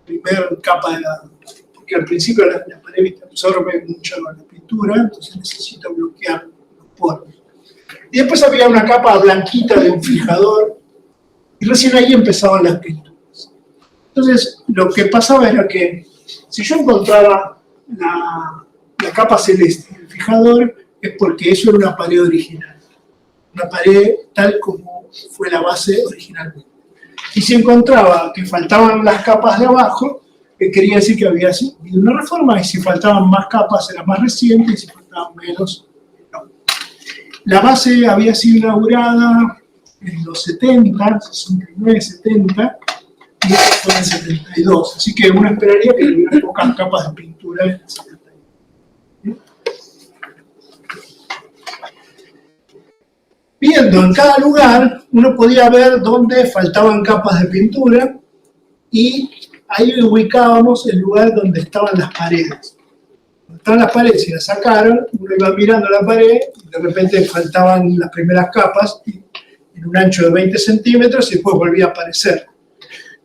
primer capa de la... Porque al principio la pared absorbe mucho la pintura, entonces necesita bloquear los poros. Y después había una capa blanquita de un fijador, y recién ahí empezaban las pinturas. Entonces, lo que pasaba era que si yo encontraba la capa celeste, el fijador, es porque eso era una pared original. Una pared tal como fue la base originalmente. Y si encontraba que faltaban las capas de abajo, quería decir que había habido una reforma, y si faltaban más capas era más reciente, y si faltaban menos, no. La base había sido inaugurada en los 70, 69, 70, y esto fue en el 72. Así que uno esperaría que hubiera pocas capas de pintura en el 72. Viendo en cada lugar, uno podía ver dónde faltaban capas de pintura, y ahí ubicábamos el lugar donde estaban las paredes. Donde estaban las paredes y las sacaron, uno iba mirando la pared, y de repente faltaban las primeras capas, en un ancho de 20 centímetros, y después volvía a aparecer.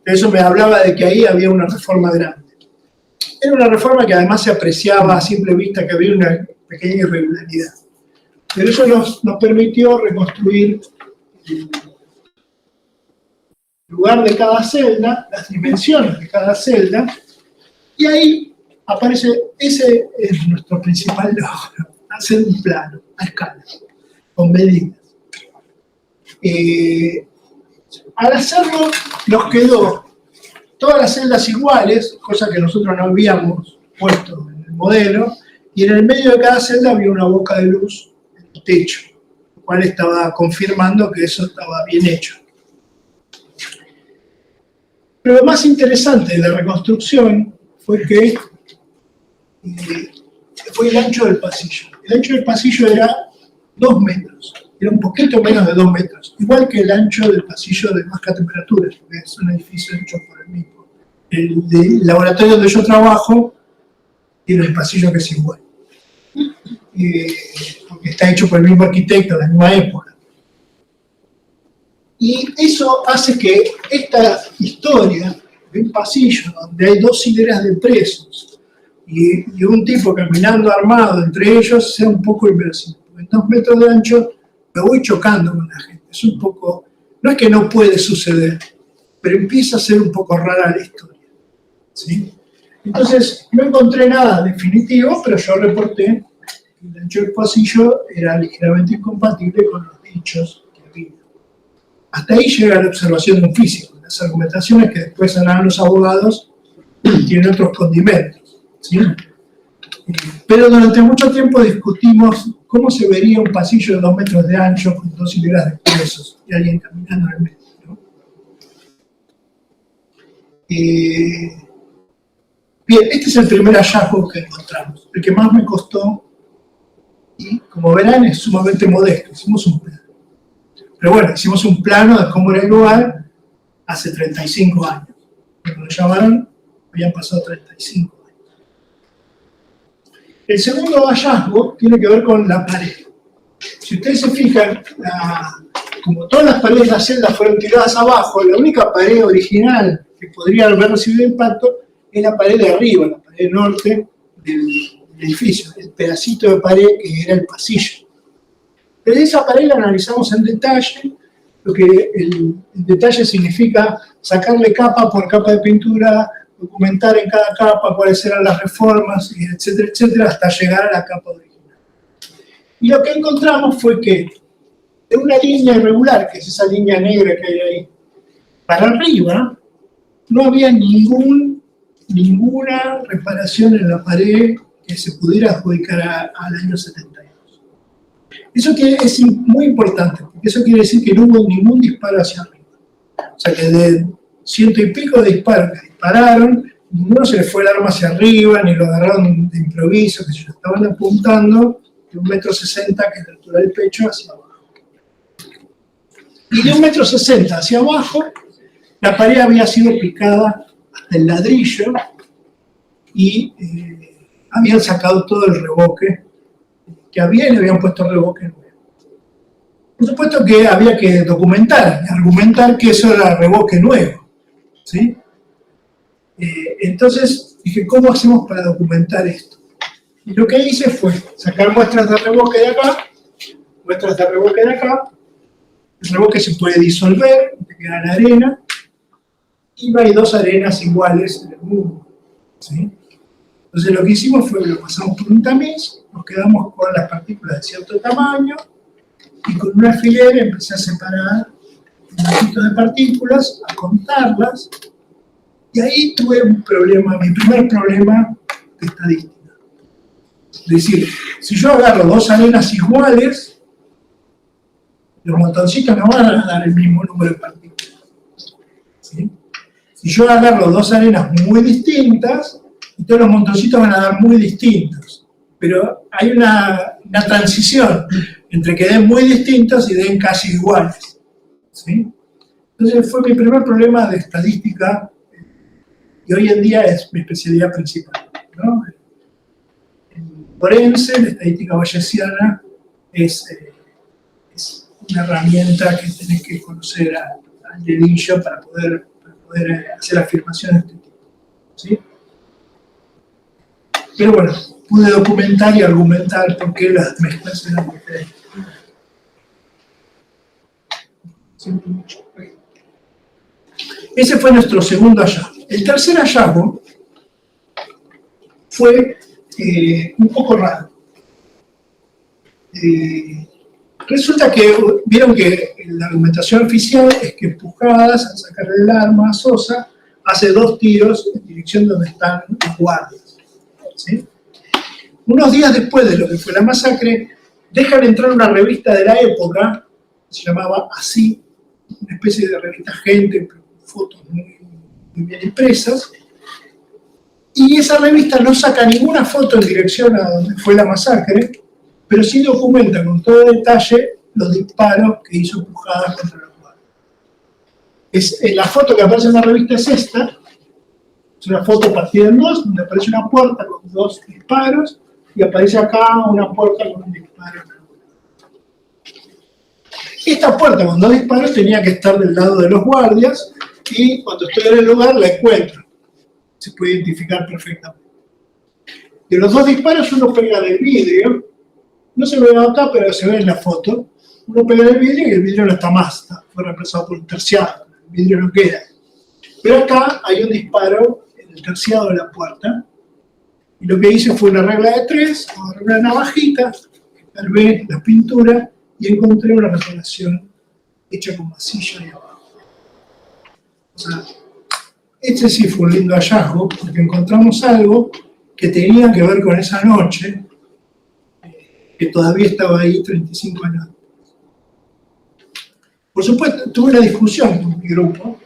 Eso me hablaba de que ahí había una reforma grande. Era una reforma que además se apreciaba a simple vista que había una pequeña irregularidad. Pero eso nos permitió reconstruir el lugar de cada celda, las dimensiones de cada celda, y ahí aparece, ese es nuestro principal logro, hacer un plano a escala, con medidas. Al hacerlo, nos quedó todas las celdas iguales, cosa que nosotros no habíamos puesto en el modelo, y en el medio de cada celda había una boca de luz en el techo, lo cual estaba confirmando que eso estaba bien hecho. Pero lo más interesante de la reconstrucción fue que fue el ancho del pasillo. El ancho del pasillo era 2 metros. Era un poquito menos de 2 metros, igual que el ancho del pasillo de baja temperatura, que es un edificio hecho por el mismo. El laboratorio donde yo trabajo tiene el pasillo que es igual, porque está hecho por el mismo arquitecto de la misma época. Y eso hace que esta historia de un pasillo donde hay 2 hileras de presos y un tipo caminando armado entre ellos sea un poco inverosímil. En 2 metros de ancho me voy chocando con la gente. Es un poco, no es que no puede suceder, pero empieza a ser un poco rara la historia, ¿sí? Entonces, no encontré nada definitivo, pero yo reporté que el ancho del pasillo era ligeramente incompatible con los dichos que había. Hasta ahí llega la observación de un físico. Las argumentaciones que después harán los abogados tienen otros condimentos, ¿sí? Pero durante mucho tiempo discutimos cómo se vería un pasillo de 2 metros de ancho con 2 hileras de presos y alguien caminando en el medio, ¿no? Bien, este es el primer hallazgo que encontramos, el que más me costó, y como verán es sumamente modesto. Hicimos un plano. Pero bueno, hicimos un plano de cómo era el lugar hace 35 años. Cuando lo llamaron, habían pasado 35 años. El segundo hallazgo tiene que ver con la pared. Si ustedes se fijan, como todas las paredes de la celda fueron tiradas abajo, la única pared original que podría haber recibido impacto es la pared de arriba, la pared norte del edificio, el pedacito de pared que era el pasillo. Pero esa pared la analizamos en detalle, lo que el detalle significa sacarle capa por capa de pintura, documentar en cada capa cuáles eran las reformas, etcétera, etcétera, hasta llegar a la capa original. Y lo que encontramos fue que de una línea irregular, que es esa línea negra que hay ahí, para arriba, no había ninguna reparación en la pared que se pudiera adjudicar al año 72. Eso es muy importante, porque eso quiere decir que no hubo ningún disparo hacia arriba. O sea que de 100 y pico de disparos que dispararon, ninguno se le fue el arma hacia arriba, ni lo agarraron de improviso, que se estaban apuntando de 1,60 m, que es la altura del pecho, hacia abajo. Y de 1,60 m hacia abajo, la pared había sido picada hasta el ladrillo y habían sacado todo el revoque que había y le habían puesto revoque nuevo. Por supuesto que había que documentar y argumentar que eso era revoque nuevo, ¿sí? Entonces dije, ¿cómo hacemos para documentar esto? Y lo que hice fue sacar muestras de revoque de acá, muestras de revoque de acá. El revoque se puede disolver, te queda la arena, y no hay dos arenas iguales en el mundo, ¿sí? Entonces lo que hicimos fue, lo pasamos por un tamiz, nos quedamos con las partículas de cierto tamaño, y con un alfiler empecé a separar pedacitos de partículas, a contarlas, y ahí tuve un problema, mi primer problema de estadística. Es decir, si yo agarro dos arenas iguales, los montoncitos no van a dar el mismo número de partículas, ¿sí? Si yo agarro dos arenas muy distintas, entonces los montoncitos van a dar muy distintos. Pero hay una transición entre que den muy distintos y den casi iguales, ¿sí? Entonces fue mi primer problema de estadística, y hoy en día es mi especialidad principal, ¿no? En forense, la estadística bayesiana es una herramienta que tenés que conocer al dedillo para poder hacer afirmaciones de este tipo, ¿sí? Pero bueno, pude documentar y argumentar por qué las mezclas eran diferentes. Ese fue nuestro segundo hallazgo. El tercer hallazgo fue un poco raro. Resulta que, vieron que la argumentación oficial es que Pujadas, al sacarle el arma a Sosa, hace 2 tiros en dirección donde están los guardias, ¿sí? Unos días después de lo que fue la masacre, dejan entrar una revista de la época, se llamaba Así, una especie de revista Gente, con fotos muy bien impresas, y esa revista no saca ninguna foto en dirección a donde fue la masacre, pero sí documenta con todo detalle los disparos que hizo Pujadas contra los guardias. La foto que aparece en la revista es esta, es una foto partida en 2, donde aparece una puerta con 2 disparos, y aparece acá una puerta con un disparo. Esta puerta con 2 disparos tenía que estar del lado de los guardias, y cuando estoy en el lugar la encuentro. Se puede identificar perfectamente. De los 2 disparos, uno pega del vidrio, no se ve acá, pero se ve en la foto. Uno pega del vidrio y el vidrio no está más, fue reemplazado por un terciado, el vidrio no queda. Pero acá hay un disparo en el terciado de la puerta, y lo que hice fue una regla de 3, agarré una navajita, escarbé la pintura y encontré una reparación hecha con masilla ahí abajo. O sea, este sí fue un lindo hallazgo, porque encontramos algo que tenía que ver con esa noche, que todavía estaba ahí 35 años. Por supuesto, tuve una discusión con mi grupo,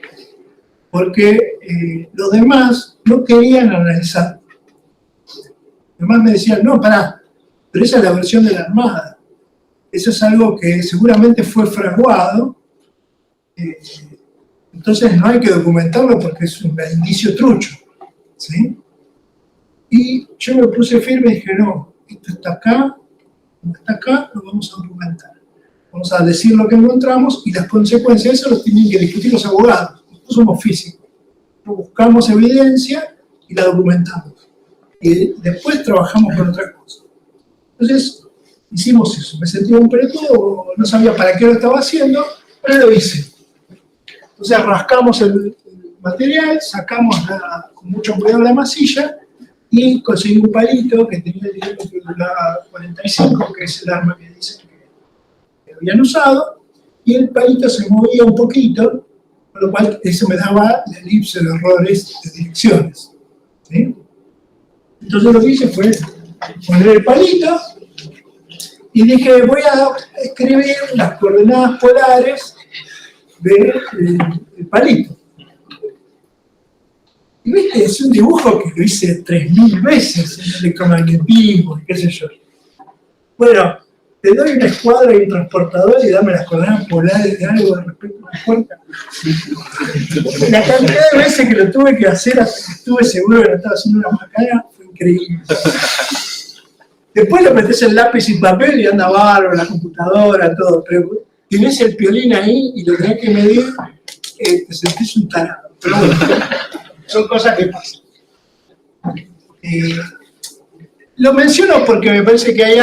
porque los demás no querían analizar. Los demás me decían, no, pará, pero esa es la versión de la Armada. Eso es algo que seguramente fue fraguado, entonces no hay que documentarlo porque es un indicio trucho, ¿sí? Y yo me puse firme y dije, no, esto está acá, como está acá, lo vamos a documentar. Vamos a decir lo que encontramos y las consecuencias de eso los tienen que discutir los abogados. Nosotros somos físicos. Nosotros buscamos evidencia y la documentamos. Y después trabajamos con otra cosa. Entonces, hicimos eso. Me sentí un pelotudo, no sabía para qué lo estaba haciendo, pero lo hice. Entonces rascamos el material, sacamos con mucho cuidado la masilla y conseguí un palito que tenía el diámetro de la 45, que es el arma que dicen que habían usado, y el palito se movía un poquito, con lo cual eso me daba la elipse de errores de direcciones, ¿sí? Entonces lo que hice fue poner el palito y dije, voy a escribir las coordenadas polares del palito. Y viste, es un dibujo que lo hice 3000 veces en electromagnetismo y qué sé yo. Bueno, te doy una escuadra y un transportador y dame las coordenadas polares de algo respecto a la puerta. La cantidad de veces que lo tuve que hacer hasta que estuve seguro que no estaba haciendo una macana fue increíble. Después lo metés en lápiz y papel y anda bárbaro, la computadora, todo. Pero tenés el piolín ahí y lo tenés que medir, te sentís un tarado. Pero bueno, son cosas que pasan. Lo menciono porque me parece que hay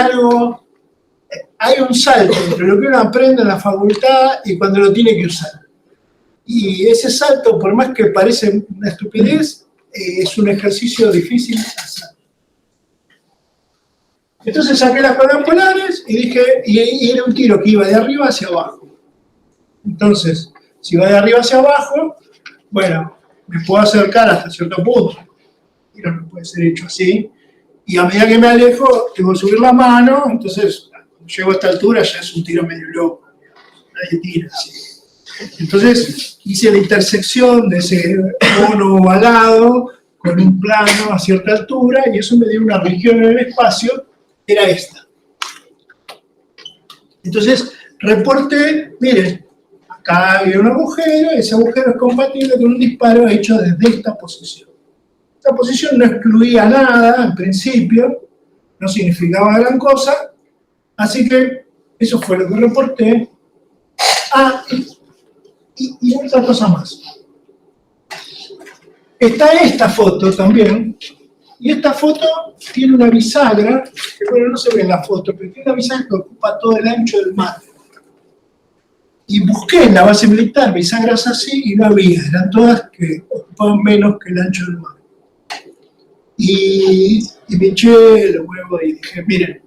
un salto entre lo que uno aprende en la facultad y cuando lo tiene que usar. Y ese salto, por más que parece una estupidez, es un ejercicio difícil de hacer. Entonces saqué las coordenadas polares y dije, y era un tiro que iba de arriba hacia abajo. Entonces, si va de arriba hacia abajo, bueno, me puedo acercar hasta cierto punto. El tiro no puede ser hecho así. Y a medida que me alejo, tengo que subir la mano, entonces, cuando llego a esta altura ya es un tiro medio loco. Nadie tira así. Entonces, hice la intersección de ese cono ovalado con un plano a cierta altura y eso me dio una región en el espacio, era esta. Entonces, reporté, miren, acá había un agujero, ese agujero es compatible con un disparo hecho desde esta posición. Esta posición no excluía nada, en principio, no significaba gran cosa, así que eso fue lo que reporté. Ah, y otra cosa más. Está esta foto también, y esta foto tiene una bisagra, que bueno, no se ve en la foto, pero tiene una bisagra que ocupa todo el ancho del mar. Y busqué en la base militar bisagras así y no había, eran todas que ocupaban menos que el ancho del mar. Y me eché los huevos y dije, miren,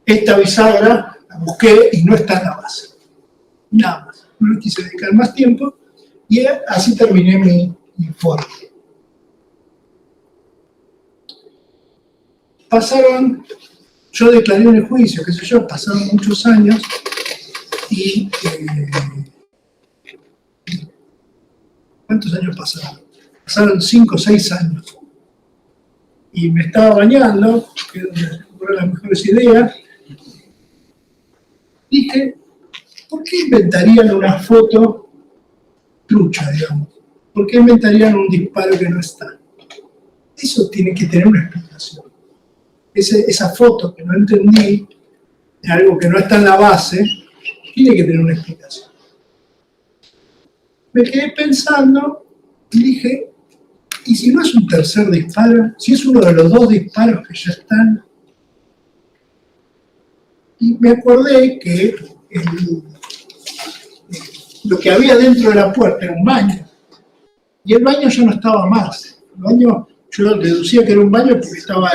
esta bisagra la busqué y no está en la base. Nada más. No le quise dedicar más tiempo y así terminé mi informe. Pasaron, yo declaré en el juicio, qué sé yo, pasaron muchos años y... ¿cuántos años pasaron? Pasaron 5 o 6 años. Y me estaba bañando, que es donde fueron las mejores ideas. Dije, ¿por qué inventarían una foto trucha, digamos? ¿Por qué inventarían un disparo que no está? Eso tiene que tener una explicación. Esa foto que no entendí, de algo que no está en la base, tiene que tener una explicación. Me quedé pensando y dije, ¿y si no es un tercer disparo? Si es uno de los 2 disparos que ya están. Y me acordé que lo que había dentro de la puerta era un baño. Y el baño ya no estaba más. El baño, yo deducía que era un baño porque estaba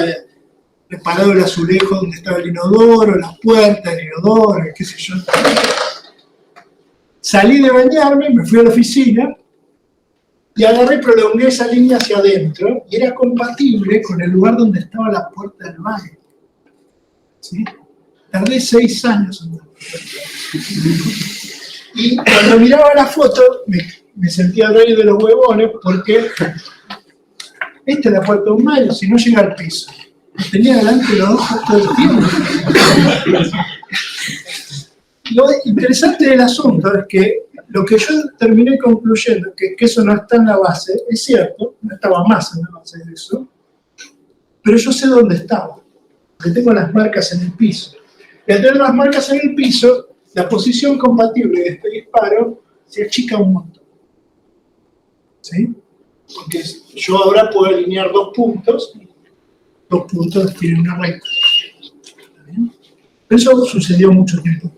preparado el azulejo donde estaba el inodoro, la puerta, el inodoro, qué sé yo. Salí de bañarme, me fui a la oficina y agarré y prolongué esa línea hacia adentro y era compatible con el lugar donde estaba la puerta del baño. ¿Sí? Tardé 6 años andando. Y cuando miraba la foto me sentía el rey de los huevones porque esta es la puerta de un baño, si no llega al piso. Me tenía delante los ojos todo el tiempo. Lo interesante del asunto es que lo que yo terminé concluyendo, que eso no está en la base, es cierto, no estaba más en la base de eso, pero yo sé dónde estaba, porque tengo las marcas en el piso. Y al tener las marcas en el piso, la posición compatible de este disparo se achica un montón. ¿Sí? Porque yo ahora puedo alinear 2 puntos, 2 puntos tienen una recta. ¿Está bien? Eso sucedió mucho tiempo.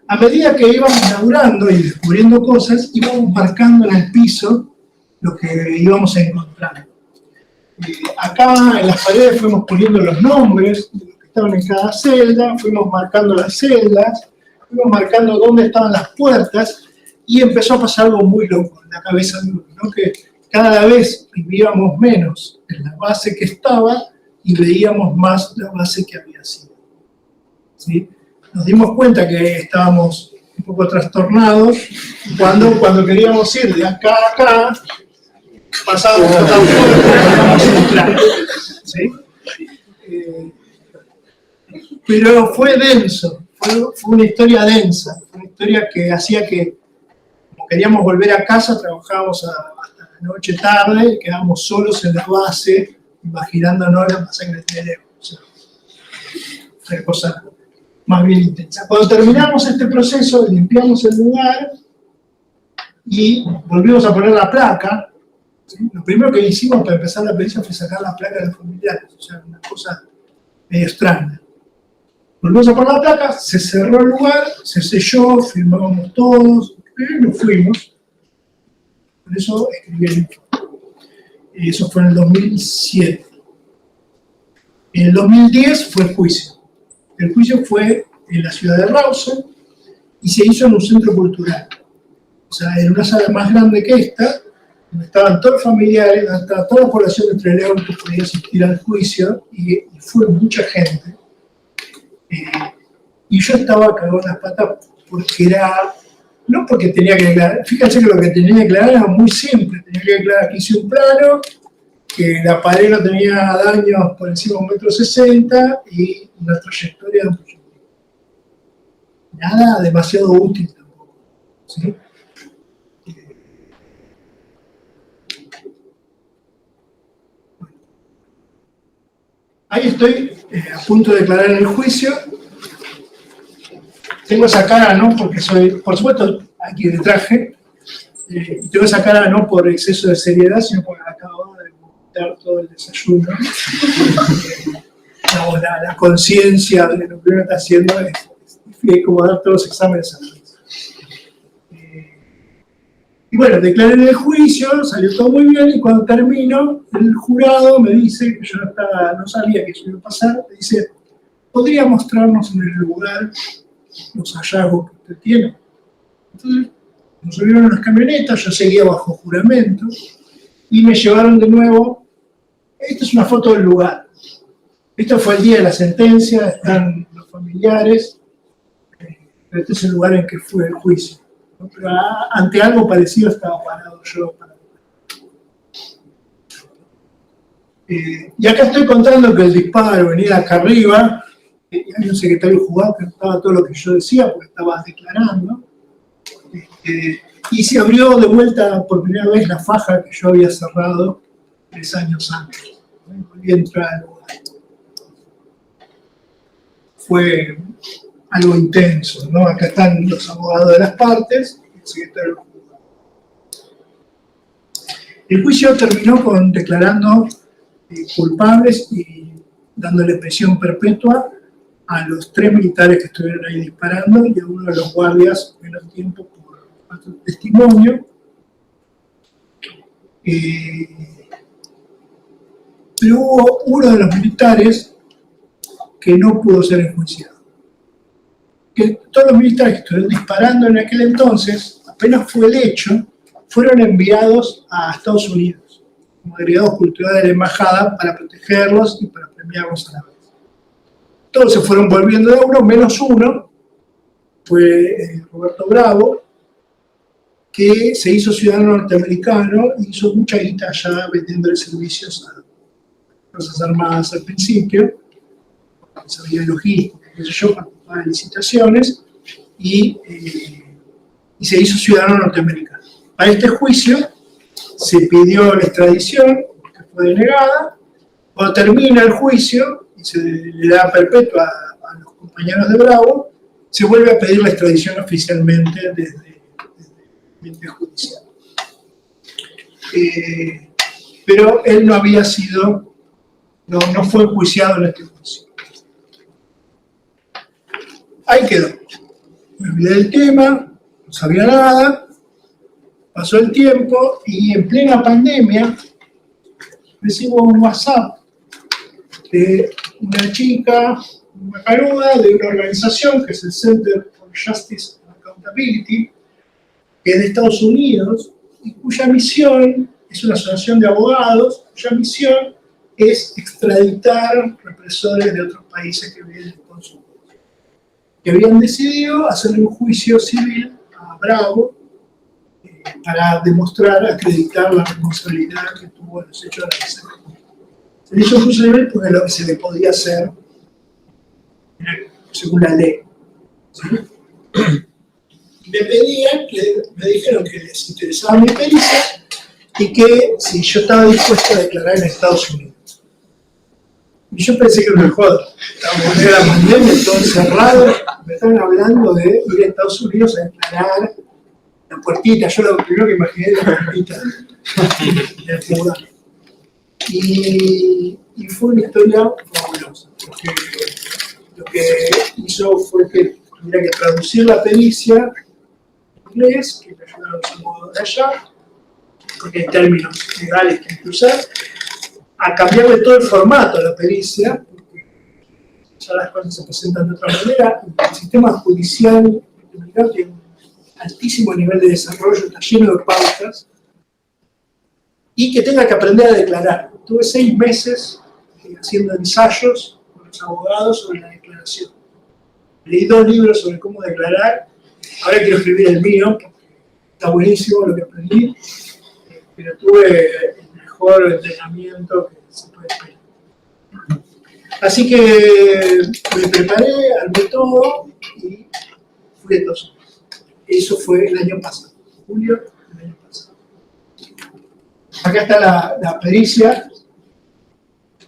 A medida que íbamos laburando y descubriendo cosas, íbamos marcando en el piso lo que íbamos encontrando. Acá en las paredes fuimos poniendo los nombres de los que estaban en cada celda, fuimos marcando las celdas, fuimos marcando dónde estaban las puertas y empezó a pasar algo muy loco en la cabeza de uno, ¿no? Que cada vez vivíamos menos en la base que estaba y veíamos más la base que había sido. ¿Sí? Nos dimos cuenta que estábamos un poco trastornados cuando queríamos ir de acá a acá, pasábamos por tan fuerte que podíamos entrar. ¿Sí? Pero fue denso, fue una historia densa, una historia que hacía que, como queríamos volver a casa, trabajábamos hasta la noche tarde, quedábamos solos en la base, imaginándonos la masacre de Leo. O sea, una cosa más bien intensa. Cuando terminamos este proceso, limpiamos el lugar y volvimos a poner la placa. ¿Sí? Lo primero que hicimos para empezar la pericia fue sacar la placa de los familiares, o sea, una cosa medio extraña. Volvimos a poner la placa, se cerró el lugar, se selló, firmábamos todos, y nos fuimos. Por eso escribí el informe. Eso fue en el 2007. En el 2010 fue el juicio. El juicio fue en la ciudad de Rawson y se hizo en un centro cultural. O sea, en una sala más grande que esta, donde estaban todos los familiares, donde estaba toda la población de Trelew que podía asistir al juicio, y fue mucha gente. Y yo estaba cagado en las patas porque era, no porque tenía que declarar, fíjense que lo que tenía que declarar era muy simple, tenía que declarar que hice un plano, que la pared no tenía daños por encima de 1,60 m y una trayectoria de un proyectil. Nada demasiado útil tampoco, ¿sí? Ahí estoy a punto de declarar en el juicio. Tengo esa cara, no porque soy, por supuesto, aquí de traje, tengo esa cara no por exceso de seriedad, sino porque acabo de montar todo el desayuno. La conciencia de lo que uno está haciendo es como dar todos los exámenes a la vez. Y bueno, declaré en el juicio, salió todo muy bien, y cuando termino, el jurado me dice, que yo no sabía que eso iba a pasar, me dice, ¿podría mostrarnos en el lugar los hallazgos que usted tiene? Entonces, nos subieron en las camionetas, yo seguía bajo juramento, y me llevaron de nuevo. Esta es una foto del lugar. Esto fue el día de la sentencia, están los familiares, pero este es el lugar en que fue el juicio. Pero ante algo parecido estaba parado yo. Y acá estoy contando que el disparo venía acá arriba, y hay un secretario juzgado que notaba todo lo que yo decía porque estaba declarando, y se abrió de vuelta por primera vez la faja que yo había cerrado 3 años antes. Volví a entrar al lugar. Fue algo intenso, ¿no? Acá están los abogados de las partes y el secretario juzgado. El juicio terminó con declarando culpables y dándole prisión perpetua a los 3 militares que estuvieron ahí disparando y a uno de los guardias menos tiempo por falta de testimonio. Pero hubo uno de los militares que no pudo ser enjuiciado. Que todos los militares que estuvieron disparando en aquel entonces, apenas fue el hecho, fueron enviados a Estados Unidos como agregados culturales de la embajada para protegerlos y para premiarlos a la vez. Todos se fueron volviendo de uno, menos uno, fue Roberto Bravo, que se hizo ciudadano norteamericano y hizo mucha guita allá vendiendo servicios a Fuerzas Armadas al principio, sabía logística, qué sé yo, participaba en licitaciones y se hizo ciudadano norteamericano. Para este juicio se pidió la extradición, que fue denegada. Cuando termina el juicio y se le da perpetua a los compañeros de Bravo, se vuelve a pedir la extradición oficialmente desde el ente judicial. Pero él no había sido, no fue enjuiciado en este juicio. Ahí quedó. Me olvidé del tema, no sabía nada, pasó el tiempo y en plena pandemia recibo un WhatsApp de una chica, una caruda, de una organización que es el Center for Justice and Accountability, que es de Estados Unidos y cuya misión es una asociación de abogados, cuya misión es extraditar represores de otros países que vienen con su que habían decidido hacerle un juicio civil a Bravo para demostrar, acreditar la responsabilidad que tuvo en los hechos de la masacre. Se le hizo un juicio civil porque lo que se le podía hacer según la ley. ¿Sí? Me dijeron que les interesaba mi pericia y que si yo estaba dispuesto a declarar en Estados Unidos. Y yo pensé que era una joda. Estábamos en la pandemia, todo encerrado. Me estaban hablando de ir a Estados Unidos a declarar la puertita. Yo lo primero que imaginé era la puertita del tribunal. Y fue una historia fabulosa. Porque lo que hizo fue que tuviera que traducir la pericia en inglés, que me ayudaron los abogados de allá, porque hay términos legales que hay que usar, a cambiarle todo el formato a la pericia, porque ya las cosas se presentan de otra manera. El sistema judicial tiene un altísimo nivel de desarrollo, está lleno de pautas, y que tenga que aprender a declarar. Tuve 6 meses haciendo ensayos con los abogados sobre la declaración. Leí 2 libros sobre cómo declarar, ahora quiero escribir el mío, porque está buenísimo lo que aprendí, pero tuve el mejor entrenamiento que se puede esperar. Así que me preparé, armé todo y fui a Estados Unidos. Eso fue el año pasado, julio del año pasado. Acá está la pericia.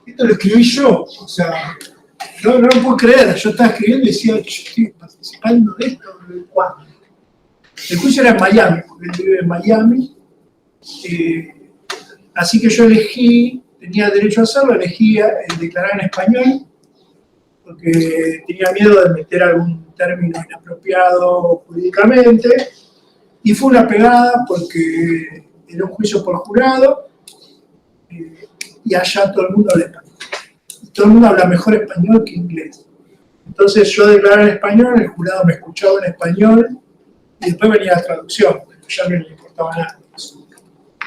Esto lo escribí yo, o sea, no lo puedo creer. Yo estaba escribiendo y decía, yo estoy participando de esto, ¿cuándo? El juicio era en Miami, porque él vive en Miami. Así que yo elegí, tenía derecho a hacerlo, elegí declarar en español, porque tenía miedo de meter algún término inapropiado jurídicamente, y fue una pegada porque era un juicio por jurado, y allá todo el mundo habla español. Todo el mundo habla mejor español que inglés. Entonces yo declaraba en español, el jurado me escuchaba en español, y después venía la traducción, pero ya no le importaba nada.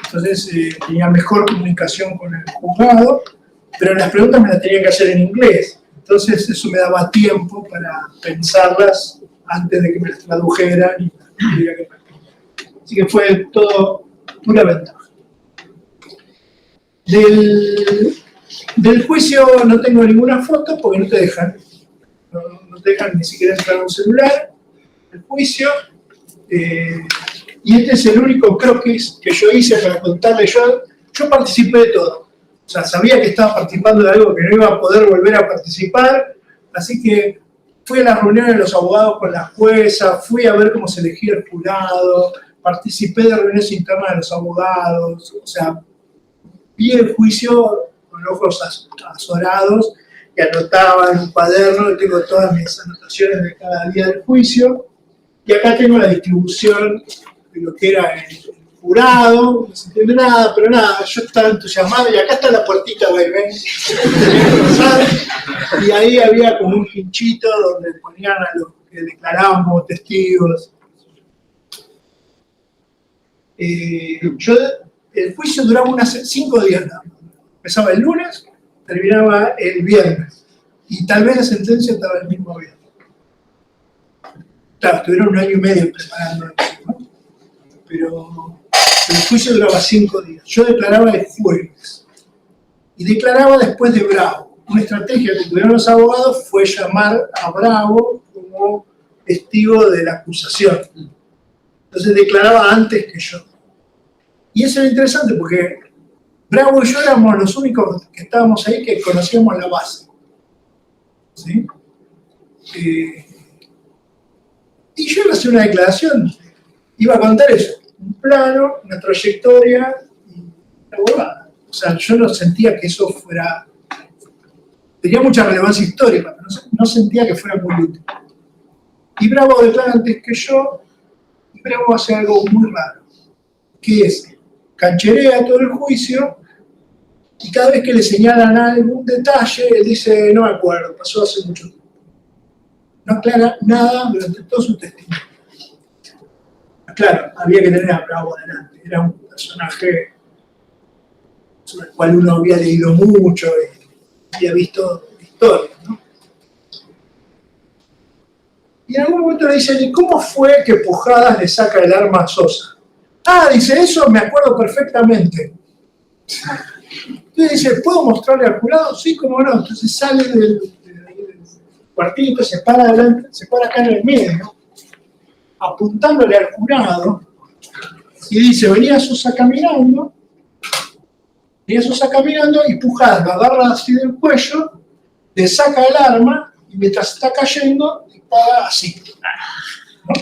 Entonces tenía mejor comunicación con el juzgado, pero las preguntas me las tenía que hacer en inglés. Entonces eso me daba tiempo para pensarlas antes de que me las tradujeran y tuviera que practicar. Así que fue todo pura ventaja. Del juicio no tengo ninguna foto porque no te dejan. No te dejan ni siquiera entrar a un celular. El juicio. Y este es el único croquis que yo hice para contarle. Yo participé de todo. O sea, sabía que estaba participando de algo que no iba a poder volver a participar. Así que fui a las reuniones de los abogados con la jueza, fui a ver cómo se elegía el jurado, participé de reuniones internas de los abogados. O sea, vi el juicio con ojos azorados y anotaba en un cuaderno, y tengo todas mis anotaciones de cada día del juicio. Y acá tengo la distribución de lo que era el jurado, no se entiende nada, pero nada, yo estaba entusiasmado, y acá está la puertita, güey, ven, y ahí había como un pinchito donde ponían a los que declaraban como testigos. El juicio duraba unas 5 días, ¿no? Empezaba el lunes, terminaba el viernes, y tal vez la sentencia estaba el mismo viernes. Claro, estuvieron 1 año y medio preparando eso, ¿no? Pero el juicio duraba 5 días. Yo declaraba el jueves. Y declaraba después de Bravo. Una estrategia que tuvieron los abogados fue llamar a Bravo como testigo de la acusación. Entonces declaraba antes que yo. Y eso era interesante porque Bravo y yo éramos los únicos que estábamos ahí que conocíamos la base. ¿Sí? Y yo iba a hacer una declaración, iba a contar eso, un plano, una trayectoria y una huevada. O sea, yo no sentía que eso fuera, tenía mucha relevancia histórica, pero no sentía que fuera muy útil. Y Bravo declara antes que yo, y Bravo hace algo muy raro, que es, cancherea todo el juicio, y cada vez que le señalan algún detalle, él dice, no me acuerdo, pasó hace mucho tiempo. No aclara nada durante todo su testimonio. Claro, había que tener a Bravo adelante. Era un personaje sobre el cual uno había leído mucho y había visto historias, ¿no? Y en algún momento le dicen, ¿y cómo fue que Pujadas le saca el arma a Sosa? Ah, dice, eso me acuerdo perfectamente. Entonces dice, ¿puedo mostrarle al jurado? Sí, cómo no. Entonces sale del cuartito, se para adelante, se para acá en el medio, apuntándole al jurado, y dice, venía Sosa caminando, y Pujadas lo agarra así del cuello, le saca el arma, y mientras está cayendo, dispara así. ¿No?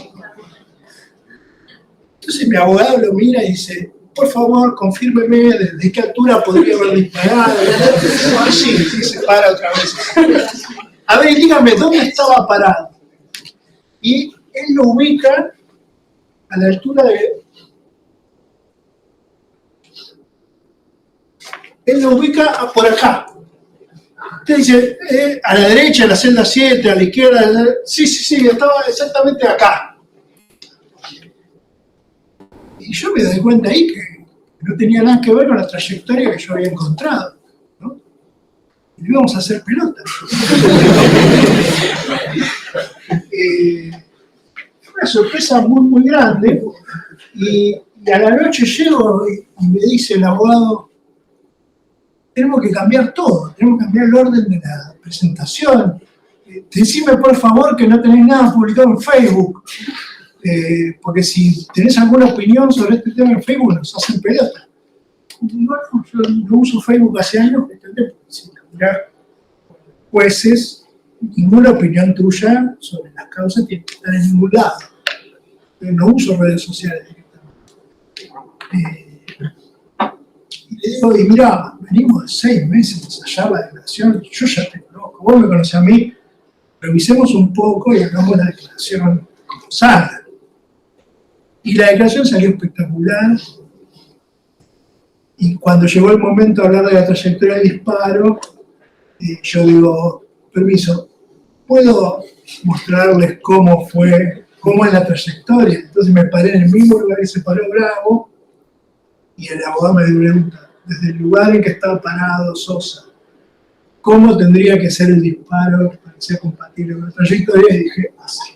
Entonces mi abogado lo mira y dice, por favor, confírmeme desde qué altura podría haber disparado. Sí, se para otra vez. a ver, dígame, ¿dónde estaba parado? Y él lo ubica a la altura de... Él lo ubica por acá. Usted dice, a la derecha, la celda 7, a la izquierda... Sí, estaba exactamente acá. Y yo me doy cuenta ahí que no tenía nada que ver con la trayectoria que yo había encontrado, ¿no? Y le íbamos a hacer pelota. Fue una sorpresa muy grande. Y a la noche llego y me dice el abogado, tenemos que cambiar todo, tenemos que cambiar el orden de la presentación. Decime por favor que no tenés nada publicado en Facebook, porque si tenés alguna opinión sobre este tema en Facebook nos hacen pelota. Bueno, yo no uso Facebook hace años, sin laburar jueces, ninguna opinión tuya sobre las causas tiene que estar en ningún lado. Yo no uso redes sociales directamente. Y le digo, y mira, venimos de 6 meses de ensayar la declaración, yo ya te conozco, vos me conocés a mí, revisemos un poco y hagamos la declaración como salga. Y la declaración salió espectacular, y cuando llegó el momento de hablar de la trayectoria del disparo, yo digo, permiso, ¿puedo mostrarles cómo es la trayectoria? Entonces me paré en el mismo lugar que se paró Bravo, y el abogado me pregunta, desde el lugar en que estaba parado Sosa, ¿cómo tendría que ser el disparo para que sea compatible con la trayectoria? Y dije, así.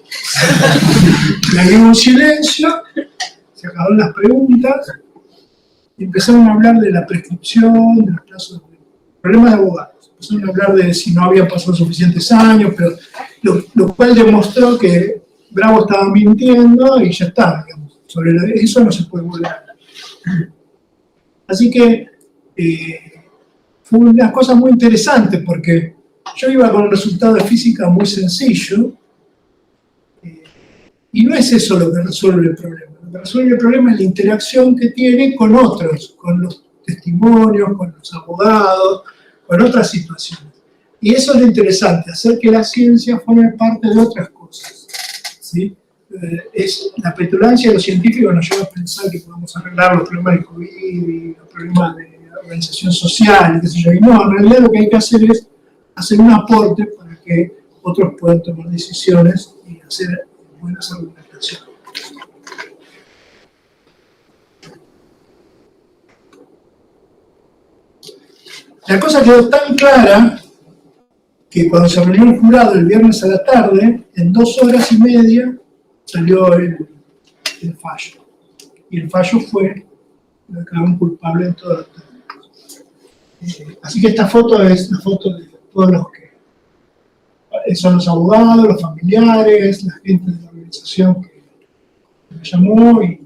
Le di un silencio, se acabaron las preguntas, y empezaron a hablar de la prescripción, de los plazos, problemas de abogados. Empezaron a hablar de si no habían pasado suficientes años, pero lo cual demostró que Bravo estaba mintiendo y ya está, digamos. Sobre eso no se puede volver a hablar. Así que fue una cosa muy interesante porque yo iba con un resultado de física muy sencillo y no es eso lo que resuelve el problema. Lo que resuelve el problema es la interacción que tiene con otros, con los testimonios, con los abogados, con otras situaciones. Y eso es lo interesante, hacer que la ciencia forme parte de otras cosas, ¿sí? La petulancia de los científicos nos lleva a pensar que podemos arreglar los problemas del COVID y los problemas de organización social, y qué sé yo. Y no, en realidad lo que hay que hacer es hacer un aporte para que otros puedan tomar decisiones y hacer buenas argumentaciones. La cosa quedó tan clara que cuando se reunió el jurado el viernes a la tarde, en 2 horas y media salió el fallo. Y el fallo fue lo declararon culpable en todos los términos. Así que esta foto es la foto de todos los que son los abogados, los familiares, la gente de la organización que me llamó, y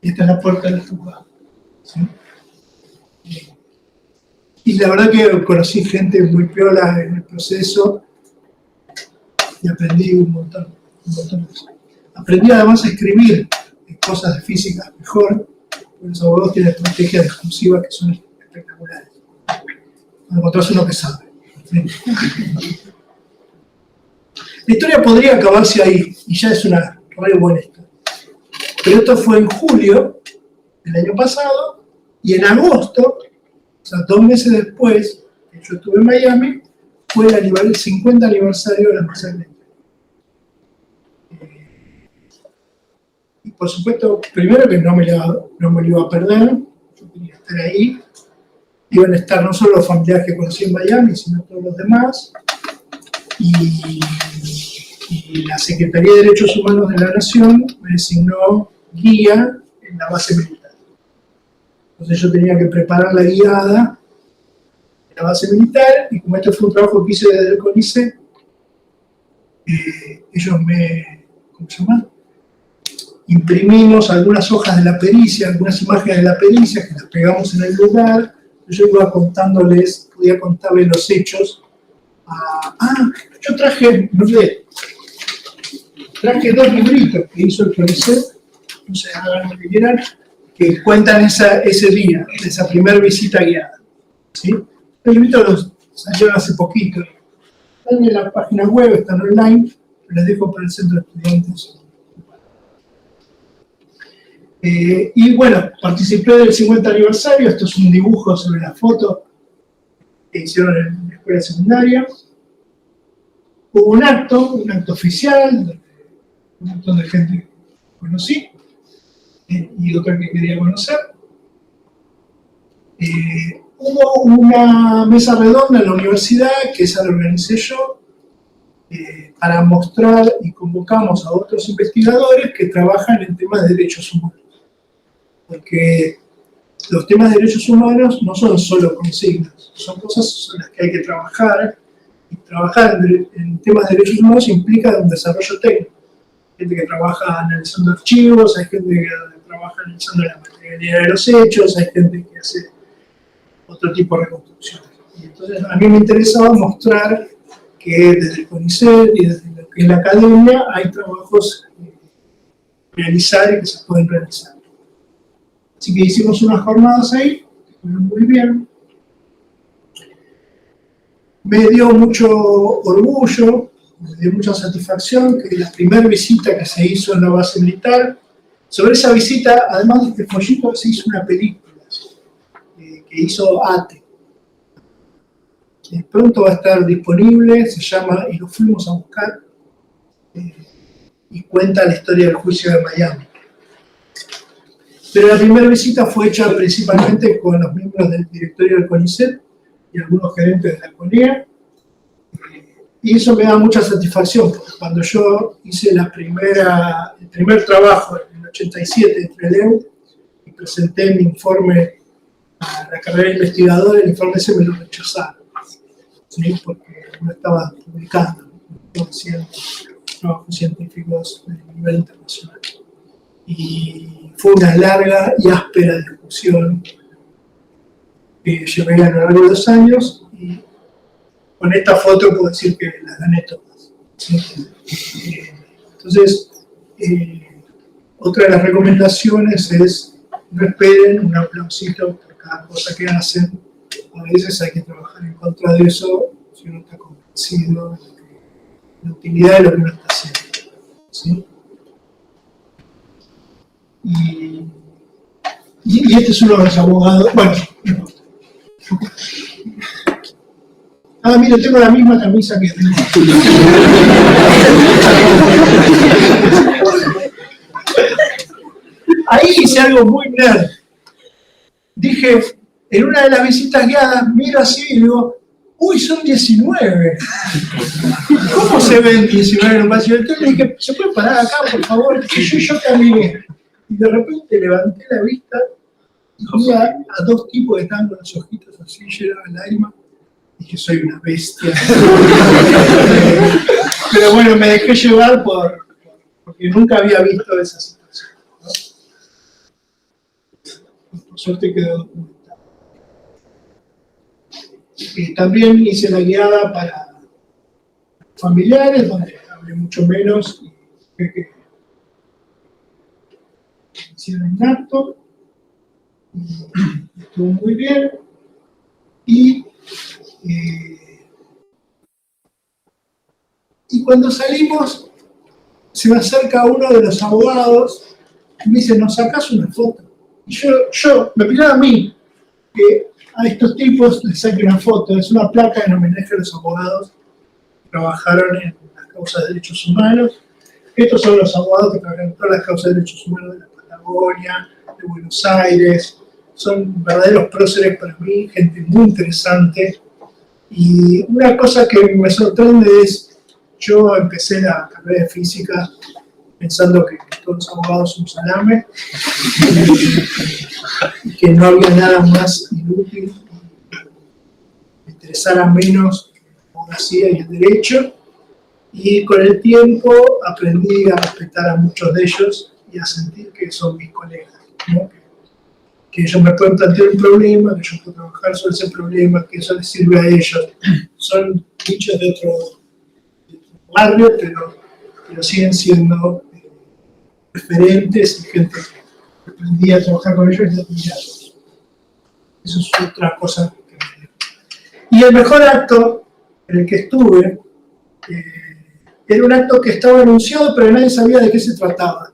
esta es la puerta del juzgado. ¿Sí? Y la verdad que conocí gente muy piola en el proceso y aprendí un montón de cosas. Aprendí además a escribir cosas de física mejor, porque los abogados tienen estrategias discursivas que son espectaculares. Cuando encontrás uno que sabe. La historia podría acabarse ahí, y ya es una re buena historia. Pero esto fue en julio del año pasado, y en agosto, o sea, 2 meses después que yo estuve en Miami, fue el 50 aniversario de la masacre. Y por supuesto, primero que no me lo iba a perder, yo quería estar ahí. Iban a estar no solo los familiares que conocí en Miami, sino todos los demás. Y la Secretaría de Derechos Humanos de la Nación me designó guía en la base militar. Entonces yo tenía que preparar la guiada en la base militar, y como este fue un trabajo que hice desde el CONICET, ellos ¿cómo se llama? Imprimimos algunas hojas de la pericia, algunas imágenes de la pericia que las pegamos en el lugar. Yo iba podía contarles los hechos. Yo traje 2 libritos que hizo el CONICET, no sé, hagan lo que quieran, que cuentan ese día, esa primera visita guiada. ¿Sí? Los libritos los salieron hace poquito. están en la página web, están online, les dejo por el centro de estudiantes. Y bueno, participé del 50 aniversario, esto es un dibujo sobre la foto que hicieron en la escuela secundaria. Hubo un acto oficial, donde un montón de gente que conocí y otra que quería conocer. Hubo una mesa redonda en la universidad, que esa la organicé yo, para mostrar y convocamos a otros investigadores que trabajan en temas de derechos humanos. Porque los temas de derechos humanos no son solo consignas, son cosas en las que hay que trabajar, y trabajar en temas de derechos humanos implica un desarrollo técnico. Hay gente que trabaja analizando archivos, hay gente que trabaja analizando la materialidad de los hechos, hay gente que hace otro tipo de reconstrucciones. Y entonces a mí me interesaba mostrar que desde el CONICET y desde lo que es la academia hay trabajos que realizar y que se pueden realizar. Así que hicimos unas jornadas ahí, que fueron muy bien. Me dio mucho orgullo, me dio mucha satisfacción que la primera visita que se hizo en la base militar, sobre esa visita, además de este follito, se hizo una película que hizo ATE. Pronto va a estar disponible, se llama Y lo fuimos a buscar, y cuenta la historia del juicio de Miami. Pero la primera visita fue hecha principalmente con los miembros del directorio del CONICET y algunos gerentes de la CONEA, y eso me da mucha satisfacción, porque cuando yo hice el primer trabajo en el 87 de Trelew y presenté mi informe a la carrera de investigador, el informe ese me lo rechazaron, ¿sí? Porque no estaba publicando, no haciendo trabajos científicos de nivel internacional. Y fue una larga y áspera discusión que llevé a lo largo de los años, y con esta foto puedo decir que las gané todas, ¿sí? Entonces, otra de las recomendaciones es no esperen un aplausito por cada cosa que hacen. A veces hay que trabajar en contra de eso si uno está convencido de la utilidad de lo que uno está haciendo, ¿sí? Y este es uno de los abogados. Bueno, no. Mira, tengo la misma camisa que tengo. Ahí hice algo muy nerd. Dije, en una de las visitas guiadas, miro así y digo, uy, son 19. ¿Cómo se ven 19 en un pasillo? Entonces le dije, ¿se puede parar acá, por favor? Y yo caminé. Y de repente levanté la vista y vi a dos tipos que estaban con los ojitos así, llenos de lágrimas. Dije, soy una bestia. Pero bueno, me dejé llevar porque nunca había visto esa situación, ¿no? Por suerte quedó documentado. También hice la guiada para familiares, donde hablé mucho menos y que hicieron un acto. Estuvo muy bien. Y cuando salimos, se me acerca uno de los abogados y me dice, ¿nos sacás una foto? Y yo me pidieron a mí que a estos tipos les saque una foto. Es una placa en homenaje a los abogados que trabajaron en las causas de derechos humanos. Estos son los abogados que trabajaron en todas las causas de derechos humanos de la Patagonia, de Buenos Aires. Son verdaderos próceres para mí, gente muy interesante. Y una cosa que me sorprende es, yo empecé la carrera de física pensando que todos los abogados son salame, y que no había nada más inútil, me interesara menos la abogacía y el derecho. Y con el tiempo aprendí a respetar a muchos de ellos y a sentir que son mis colegas, ¿no? Que ellos me pueden plantear un problema, que yo puedo trabajar sobre ese problema, que eso les sirve a ellos. Son bichos de otro barrio, pero siguen siendo referentes y gente que aprendí a trabajar con ellos y admirarlos. Eso es otra cosa que me dio. Y el mejor acto en el que estuve Era un acto que estaba anunciado, pero nadie sabía de qué se trataba.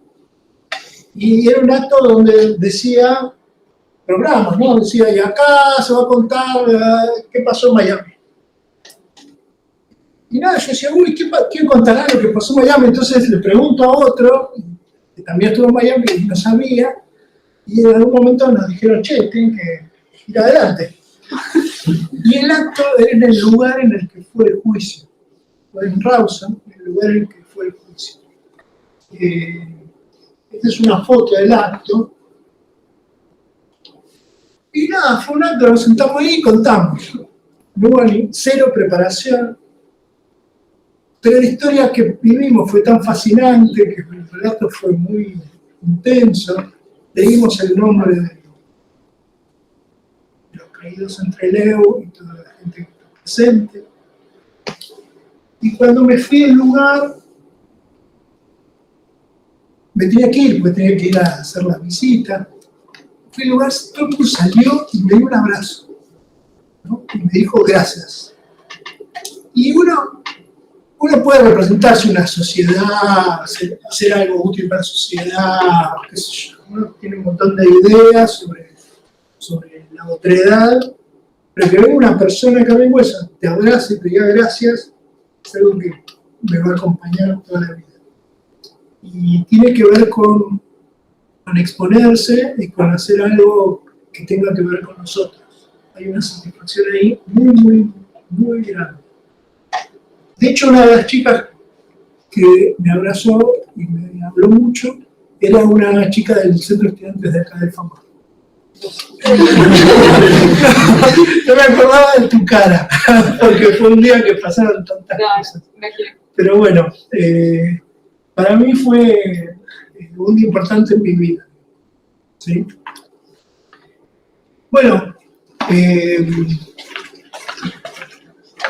Y era un acto donde decía programas, ¿no? Decía, y acá se va a contar qué pasó en Miami. Y nada, yo decía, uy, ¿quién contará lo que pasó en Miami? Entonces le pregunto a otro, que también estuvo en Miami y no sabía, y en algún momento nos dijeron, che, tienen que ir adelante. Y el acto era en el lugar en el que fue el juicio. Fue en Rawson, en el lugar en el que fue el juicio. Esta es una foto del acto. Y nada, fue un acto, nos sentamos ahí y contamos. No hubo ni cero preparación. Pero la historia que vivimos fue tan fascinante que el relato fue muy intenso. Leímos el nombre de los caídos entre Leo y toda la gente que está presente. Y cuando me fui al lugar, me tenía que ir, porque tenía que ir a hacer la visita. Fui al lugar, todo el mundo salió y me dio un abrazo, ¿no? Y me dijo gracias. Y uno puede representarse una sociedad, hacer algo útil para la sociedad, qué sé yo. Uno tiene un montón de ideas sobre la otredad, pero que venga una persona que venga esa, te abrace y te diga gracias, es algo que me va a acompañar toda la vida. Y tiene que ver con exponerse y con hacer algo que tenga que ver con nosotros. Hay una satisfacción ahí muy, muy, muy grande. De hecho, una de las chicas que me abrazó y me habló mucho era una chica del centro de estudiantes de acá del FAMA. No me acordaba de tu cara, porque fue un día que pasaron tantas cosas. Pero bueno, para mí fue un día importante en mi vida. ¿Sí? Bueno,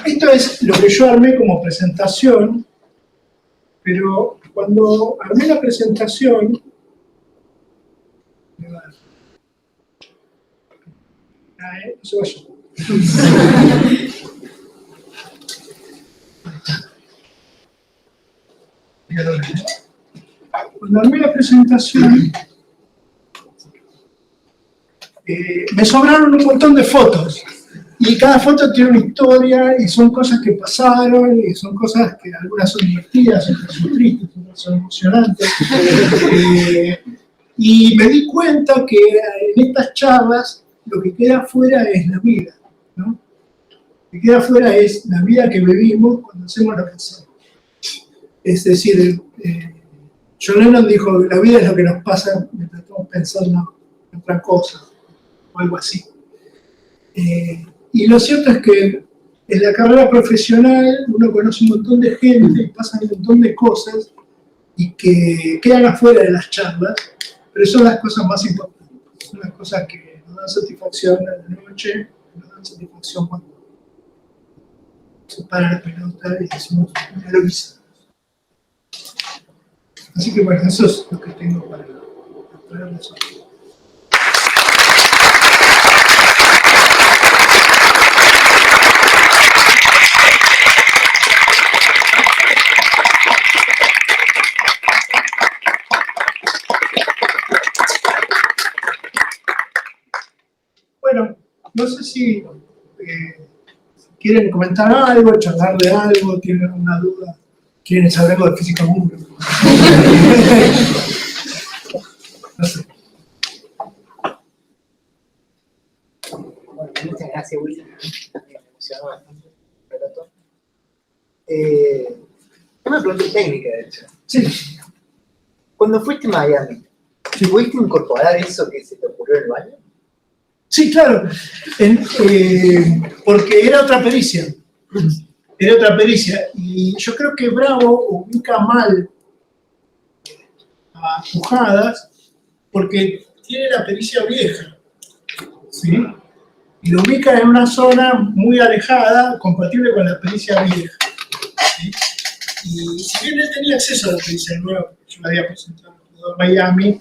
esto es lo que yo armé como presentación, pero cuando armé la presentación, no se vaya. Cuando armé la presentación, me sobraron un montón de fotos. Y cada foto tiene una historia, y son cosas que pasaron, y son cosas que algunas son divertidas, otras son tristes, otras son emocionantes. Y me di cuenta que en estas charlas lo que queda afuera es la vida, ¿no? Lo que queda afuera es la vida que vivimos cuando hacemos lo que hacemos. Es decir, John Lennon dijo que la vida es lo que nos pasa mientras estamos pensando en otra cosa, o algo así. Y lo cierto es que en la carrera profesional uno conoce un montón de gente y pasan un montón de cosas y que quedan afuera de las charlas, pero son las cosas más importantes, son las cosas que nos dan satisfacción en la noche, nos dan satisfacción cuando se para la pelota y decimos, mira lo que hicimos. Así que bueno, eso es lo que tengo para traerles hoy. Bueno, no sé si quieren comentar algo, charlar de algo, tienen alguna duda, quieren saber algo de física mundo. No sé. Bueno, muchas gracias, William. Me emocionó bastante el relato. Una pregunta técnica, de hecho. Sí. Cuando fuiste a Miami, ¿pudiste incorporar eso que se te ocurrió en el baño? Sí, claro, porque era otra pericia. Era otra pericia. Y yo creo que Bravo ubica mal a Pujadas porque tiene la pericia vieja, ¿sí? Y lo ubica en una zona muy alejada, compatible con la pericia vieja, ¿sí? Y si bien él tenía acceso a la pericia nueva, porque yo la había presentado en Miami,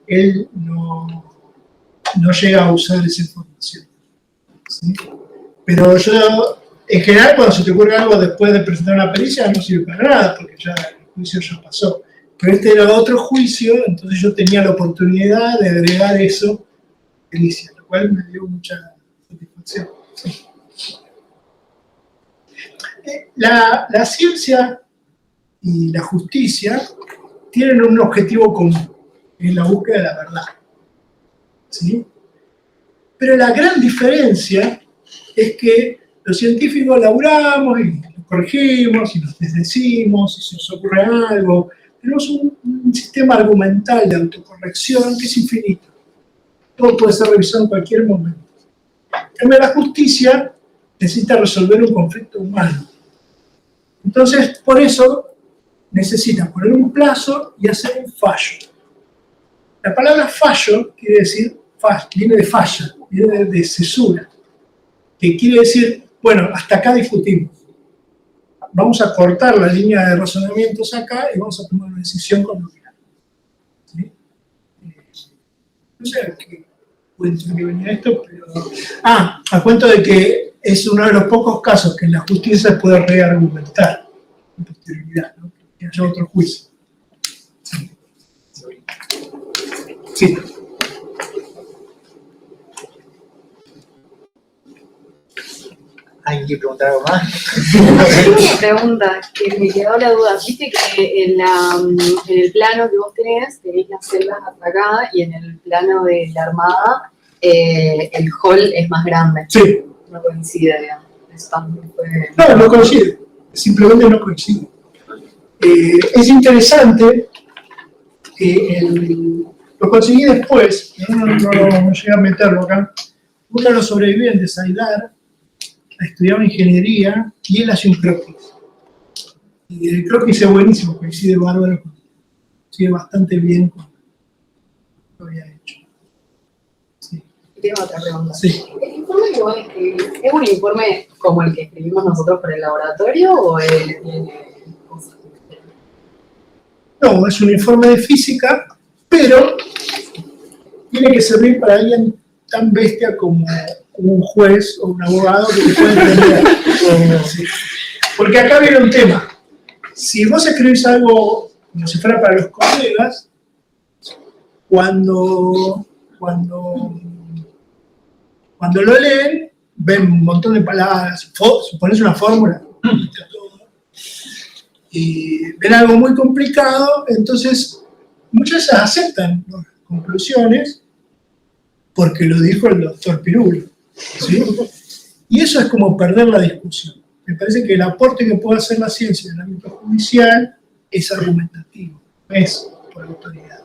él no llega a usar esa información, ¿sí? Pero yo En general, cuando se te ocurre algo después de presentar una pericia, no sirve para nada, porque ya el juicio ya pasó. Pero este era otro juicio, entonces yo tenía la oportunidad de agregar eso a pericia, lo cual me dio mucha satisfacción. Sí. La ciencia y la justicia tienen un objetivo común, es la búsqueda de la verdad. ¿Sí? Pero la gran diferencia es que los científicos laburamos y nos corregimos y nos desdecimos y se nos ocurre algo. Tenemos un sistema argumental de autocorrección que es infinito. Todo puede ser revisado en cualquier momento. En cambio, la justicia necesita resolver un conflicto humano. Entonces, por eso necesita poner un plazo y hacer un fallo. La palabra fallo quiere decir, viene de falla, viene de cesura, que quiere decir, bueno, hasta acá discutimos. Vamos a cortar la línea de razonamientos acá y vamos a tomar una decisión con lo que hay. ¿Sí? No sé a qué cuento que venía esto, pero... a cuento de que es uno de los pocos casos que en la justicia se puede reargumentar en posterioridad, ¿no? Que haya otro juicio. Sí. Sí. ¿Alguien quiere preguntar algo más? Tengo una pregunta que me quedó la duda. Viste que en el plano que vos tenés las celdas hasta acá y en el plano de la armada el hall es más grande. Sí. No coincide, digamos. No coincide. Simplemente no coincide. Es interesante que lo conseguí después, no llegué a meterlo acá. Uno de los sobrevivientes, Aidar, estudiaba ingeniería y él hace un croquis. Y el croquis es buenísimo, coincide bárbaro, coincide bastante bien con lo que había hecho. Sí. Tengo otra pregunta. Sí. ¿El informe que vos escribís es un informe como el que escribimos nosotros para el laboratorio o tiene cosas? No, es un informe de física, pero tiene que servir para alguien tan bestia como un juez o un abogado que te puede entender. Sí. Porque acá viene un tema. Si vos escribís algo como si fuera para los colegas, cuando lo leen, ven un montón de palabras, si pones una fórmula, y ven algo muy complicado, entonces muchas veces aceptan las conclusiones porque lo dijo el doctor Pirulo. ¿Sí? Y eso es como perder la discusión. Me parece que el aporte que puede hacer la ciencia en el ámbito judicial es argumentativo, no es por autoridad.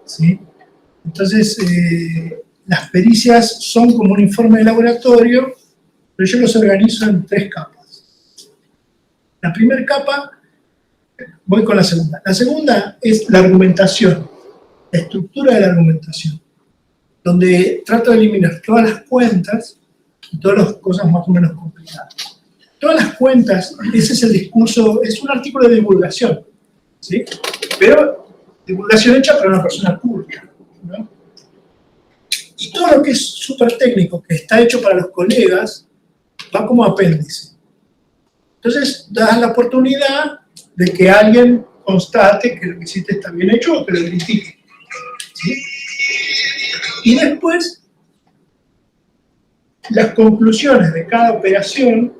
¿Sí? Entonces, las pericias son como un informe de laboratorio, pero yo los organizo en 3 capas. La primera capa, voy con la segunda. La segunda es la argumentación, la estructura de la argumentación, donde trato de eliminar todas las cuentas y todas las cosas más o menos complicadas. Todas las cuentas, ese es el discurso, es un artículo de divulgación, ¿sí? Pero divulgación hecha para una persona pública, ¿no? Y todo lo que es súper técnico, que está hecho para los colegas, va como apéndice. Entonces, das la oportunidad de que alguien constate que lo que hiciste está bien hecho o que lo critique, ¿sí? Y después, las conclusiones de cada operación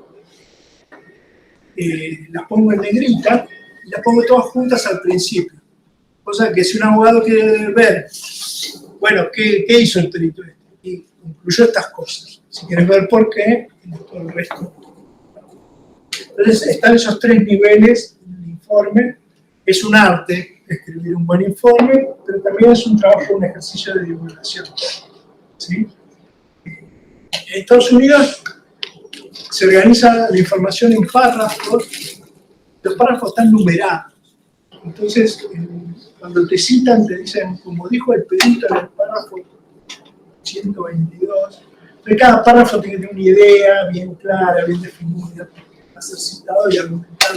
las pongo en negrita y las pongo todas juntas al principio. Cosa que si un abogado quiere ver, bueno, ¿qué hizo el perito este? Y concluyó estas cosas. Si quieres ver por qué, tienes todo el resto. Entonces, están esos 3 niveles en el informe. Es un arte escribir un buen informe, pero también es un trabajo, un ejercicio de divulgación. ¿Sí? En Estados Unidos se organiza la información en párrafos. Los párrafos están numerados. Entonces, cuando te citan, te dicen, como dijo el perito en el párrafo 122, de cada párrafo tiene que tener una idea bien clara, bien definida, para ser citado y argumentado.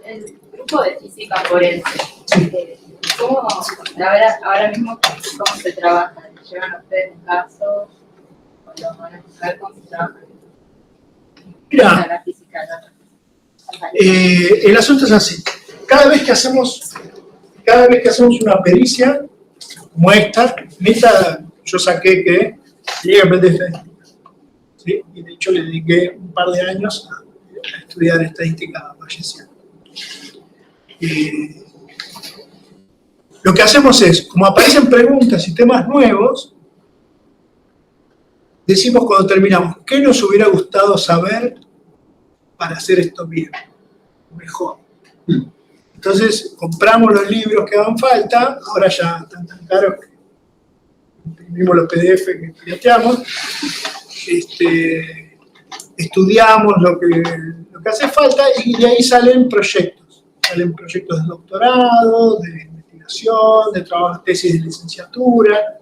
El grupo de física forense, ¿Cómo, ahora mismo, cómo se trabaja? ¿Llevan ustedes casos? ¿O los van a ver cómo se trabaja? Mira, La física, el asunto es así. Cada vez que hacemos una pericia, como esta yo saqué que llegué a aprender estadística. ¿Sí? Y de hecho le dediqué un par de años a estudiar estadística bayesiana. Lo que hacemos es, como aparecen preguntas y temas nuevos, decimos cuando terminamos, ¿qué nos hubiera gustado saber para hacer esto bien, mejor? Entonces, compramos los libros que hagan falta, ahora ya están tan caros que imprimimos los PDF que pirateamos, estudiamos lo que hace falta y de ahí salen proyectos de doctorado, de investigación, de trabajo, tesis de licenciatura,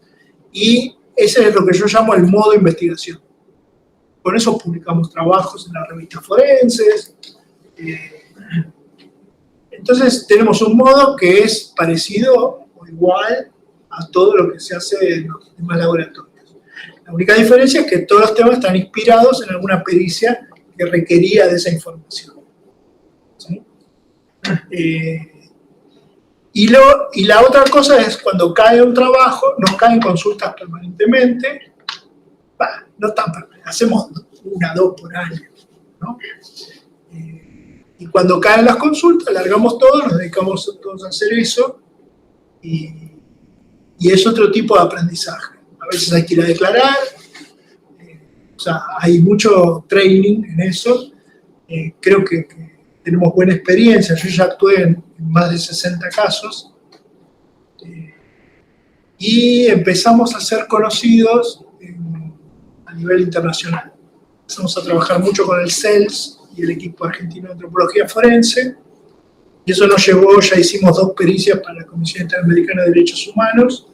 y ese es lo que yo llamo el modo investigación. Con eso publicamos trabajos en las revistas forenses. Entonces tenemos un modo que es parecido o igual a todo lo que se hace en los demás laboratorios. La única diferencia es que todos los temas están inspirados en alguna pericia que requería de esa información. ¿Sí? Y la otra cosa es cuando cae un trabajo, nos caen consultas permanentemente, no tan permanentes, hacemos 1 o 2 por año, ¿no? Y cuando caen las consultas, largamos todo, nos dedicamos todos a hacer eso, y es otro tipo de aprendizaje. A veces hay que ir a declarar, o sea, hay mucho training en eso, creo que tenemos buena experiencia, yo ya actué en más de 60 casos, y empezamos a ser conocidos a nivel internacional. Empezamos a trabajar mucho con el CELS y el equipo argentino de antropología forense, y eso nos llevó, ya hicimos 2 pericias para la Comisión Interamericana de Derechos Humanos,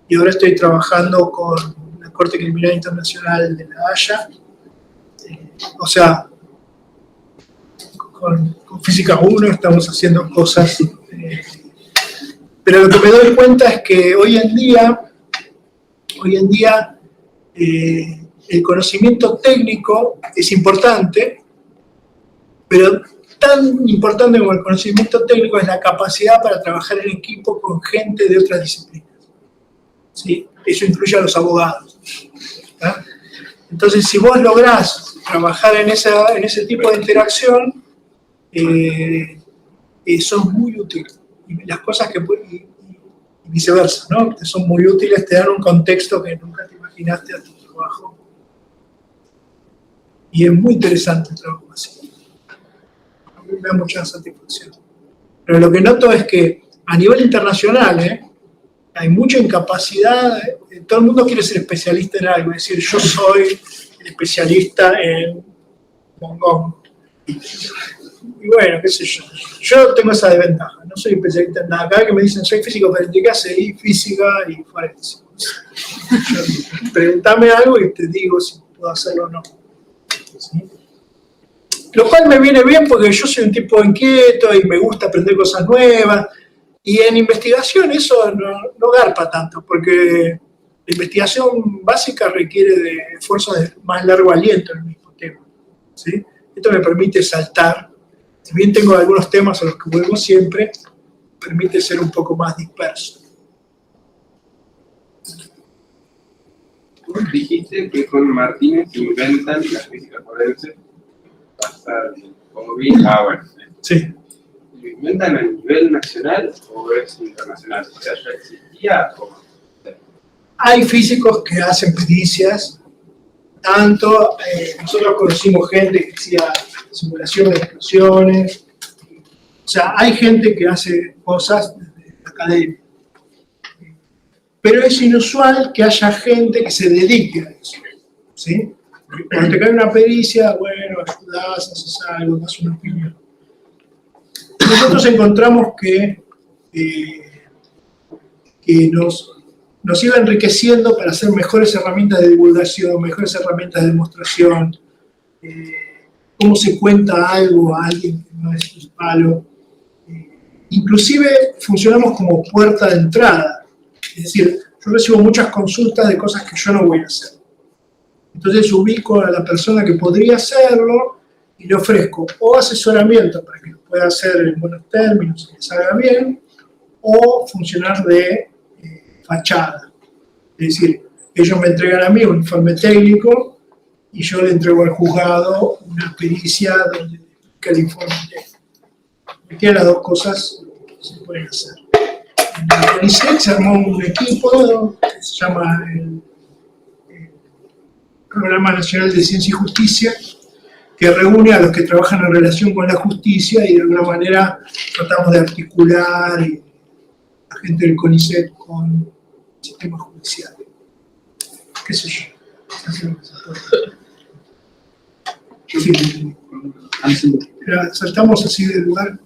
y ahora estoy trabajando con la Corte Criminal Internacional de La Haya, o sea, con Física 1 estamos haciendo cosas, pero lo que me doy cuenta es que hoy en día el conocimiento técnico es importante, pero tan importante como el conocimiento técnico es la capacidad para trabajar en equipo con gente de otras disciplinas. ¿Sí? Eso incluye a los abogados. ¿Tá? Entonces, si vos lográs trabajar en ese tipo de interacción, son muy útiles. Y las cosas y viceversa, ¿no? Que son muy útiles, te dan un contexto que nunca te imaginaste a tu trabajo. Y es muy interesante el trabajo así. A mí me da mucha satisfacción. Pero lo que noto es que a nivel internacional, hay mucha incapacidad, todo el mundo quiere ser especialista en algo, es decir, yo soy el especialista en Mongón. Y bueno, qué sé yo tengo esa desventaja, no soy especialista en nada. Cada vez que me dicen soy físico forense, seguí física y forense. Preguntame algo y te digo si puedo hacerlo o no. ¿Sí? Lo cual me viene bien porque yo soy un tipo inquieto y me gusta aprender cosas nuevas. Y en investigación eso no garpa tanto, porque la investigación básica requiere de esfuerzos de más largo aliento en el mismo tema. ¿Sí? Esto me permite saltar. Si bien tengo algunos temas a los que vuelvo siempre, permite ser un poco más disperso. Vos dijiste que con Martínez inventan la física forense. Como vi, bueno. Sí. ¿Lo inventan a nivel nacional o es internacional? O sea, ¿ya existía? Hay físicos que hacen pericias, tanto, nosotros conocimos gente que hacía simulación de explosiones, o sea, hay gente que hace cosas desde la academia. Pero es inusual que haya gente que se dedique a eso, ¿sí? Cuando te cae una pericia, bueno, ayudás, haces algo, das una opinión. Nosotros encontramos que nos iba enriqueciendo para hacer mejores herramientas de divulgación, mejores herramientas de demostración, cómo se cuenta algo a alguien que no es un palo. Inclusive funcionamos como puerta de entrada. Es decir, yo recibo muchas consultas de cosas que yo no voy a hacer. Entonces ubico a la persona que podría hacerlo y le ofrezco o asesoramiento para que lo pueda hacer en buenos términos y que salga bien, o funcionar de fachada. Es decir, ellos me entregan a mí un informe técnico y yo le entrego al juzgado una pericia donde explica el informe técnico. Cualquiera de las dos cosas se pueden hacer. En el CONICET se armó un equipo que se llama el Programa Nacional de Ciencia y Justicia, que reúne a los que trabajan en relación con la justicia y de alguna manera tratamos de articular a la gente del CONICET con el sistema judicial. ¿Qué sé yo? Sí. Pero saltamos así del lugar.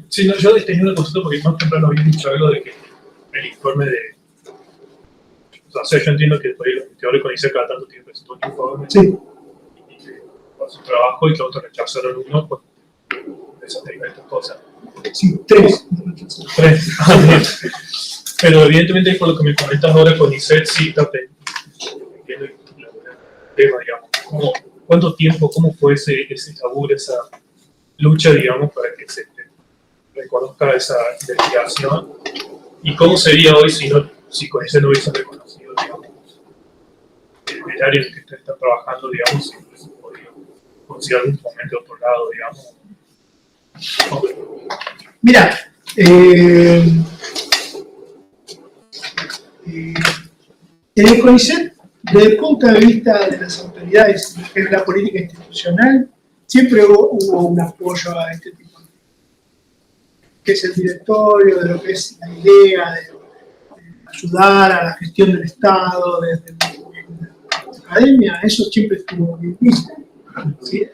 Sí, no, yo tenía una consulta porque más temprano había dicho algo de que el informe de... O sea, yo entiendo que por ahí los investigadores CONICET cada tanto tienen presentado un informe Sí. y que por su trabajo y que otros rechazaron uno por esas diferentes cosas. Sí, 3. 3. Pero evidentemente por lo que me comentas ahora, CONICET sí está entiendo el tema, digamos. ¿Cuánto tiempo, cómo fue ese laburo, esa lucha, digamos, para que se reconozca esa investigación? ¿Y cómo sería hoy si CONICET no hubiese reconocido, digamos, el área en el que usted está trabajando, digamos, si hubiese podido conseguir algún momento de otro lado, digamos? Mira, en el CONICET, desde el punto de vista de las autoridades, que es la política institucional, siempre hubo un apoyo a este tipo de cosas, que es el directorio, de lo que es la idea de ayudar a la gestión del Estado, desde la academia, eso siempre estuvo bien visto, ¿sí?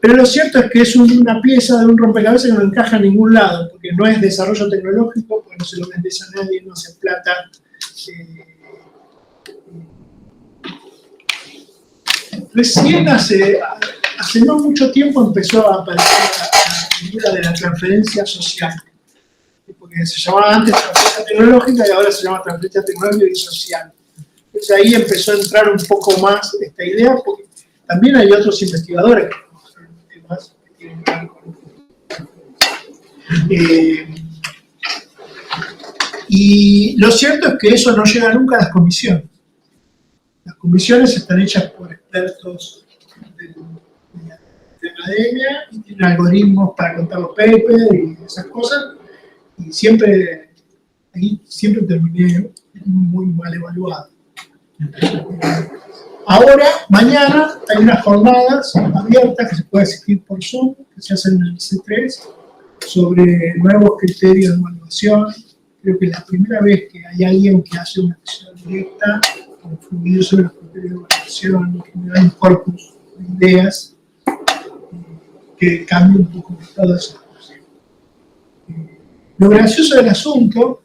Pero lo cierto es que es una pieza de un rompecabezas que no encaja en ningún lado, porque no es desarrollo tecnológico, porque no se lo vendes a nadie, no hace plata. Recién hace no mucho tiempo empezó a aparecer la figura de la transferencia social, porque se llamaba antes transferencia tecnológica y ahora se llama transferencia tecnológica y social. Entonces ahí empezó a entrar un poco más esta idea, porque también hay otros investigadores que conocen temas que tienen que ver con y lo cierto es que eso no llega nunca a las comisiones. Las comisiones están hechas por expertos de la academia y tienen algoritmos para contar los papers y esas cosas, y ahí siempre terminé muy mal evaluado. Ahora, mañana, hay unas jornadas abiertas que se puede asistir por Zoom, que se hacen en el C3, sobre nuevos criterios de evaluación. Creo que es la primera vez que hay alguien que hace una acción directa, influir sobre los criterios de evaluación, generar un corpus de ideas que cambie un poco el estado de esa cosa. Lo gracioso del asunto,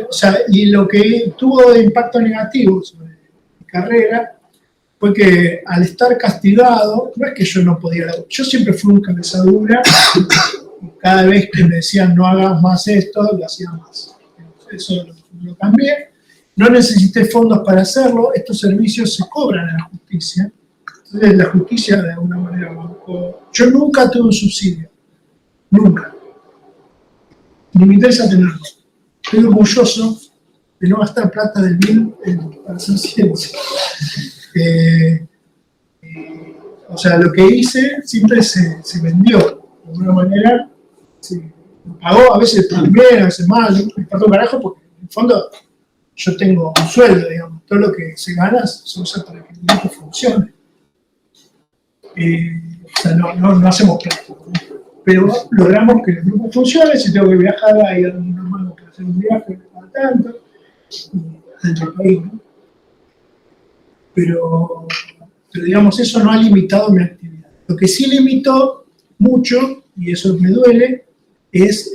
o sea, y lo que tuvo de impacto negativo sobre mi carrera, fue que al estar castigado, no es que yo no podía, yo siempre fui un cabeza dura, y cada vez que me decían no hagas más esto, lo hacía más. Eso lo cambié. No necesité fondos para hacerlo, estos servicios se cobran en la justicia. Entonces la justicia de alguna manera bancó. Yo nunca tuve un subsidio, nunca. Ni me interesa tenerlo. Estoy orgulloso de no gastar plata del bien para hacer ciencia. O sea, lo que hice siempre se vendió. De alguna manera se pagó, a veces bien, a veces mal, me importa un carajo porque en el fondo yo tengo un sueldo, digamos, todo lo que se gana se usa para que el grupo funcione. O sea, no hacemos plata, ¿no? Pero logramos que el grupo funcione. Si tengo que viajar, hay un hermano que hacer un viaje cada tanto, dentro del país, ¿no? Pero digamos, eso no ha limitado mi actividad. Lo que sí limitó mucho, y eso me duele, es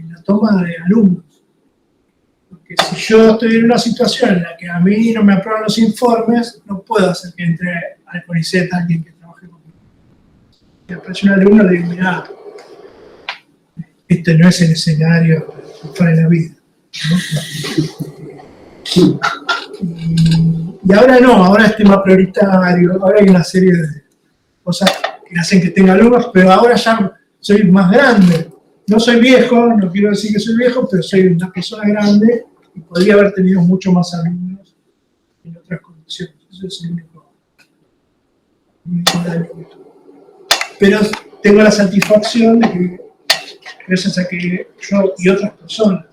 la toma de alumnos. Porque si yo estoy en una situación en la que a mí no me aprueban los informes, no puedo hacer que entre al CONICET alguien que trabaje conmigo. Si aparece un alumno, le digo, mirá, este no es el escenario para la vida, ¿no? Y ahora no, ahora es tema prioritario, ahora hay una serie de cosas que hacen que tenga alumnos, pero ahora ya soy más grande. No soy viejo, no quiero decir que soy viejo, pero soy una persona grande y podría haber tenido mucho más alumnos en otras condiciones. Eso es el único daño que tuve. Pero tengo la satisfacción de que, gracias a que yo y otras personas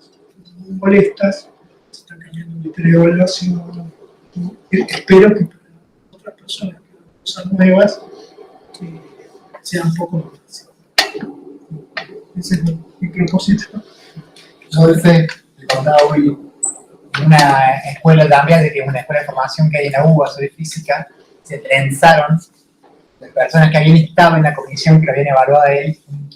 muy molestas, se está cambiando mi criterio de evaluación. Espero que para otras personas que hagan cosas nuevas sea un poco más fácil. Ese es mi propósito. Yo le contaba hoy en una escuela también, de que una escuela de formación que hay en la UBA sobre física, se trenzaron las personas que habían estado en la comisión que lo habían evaluado a él, un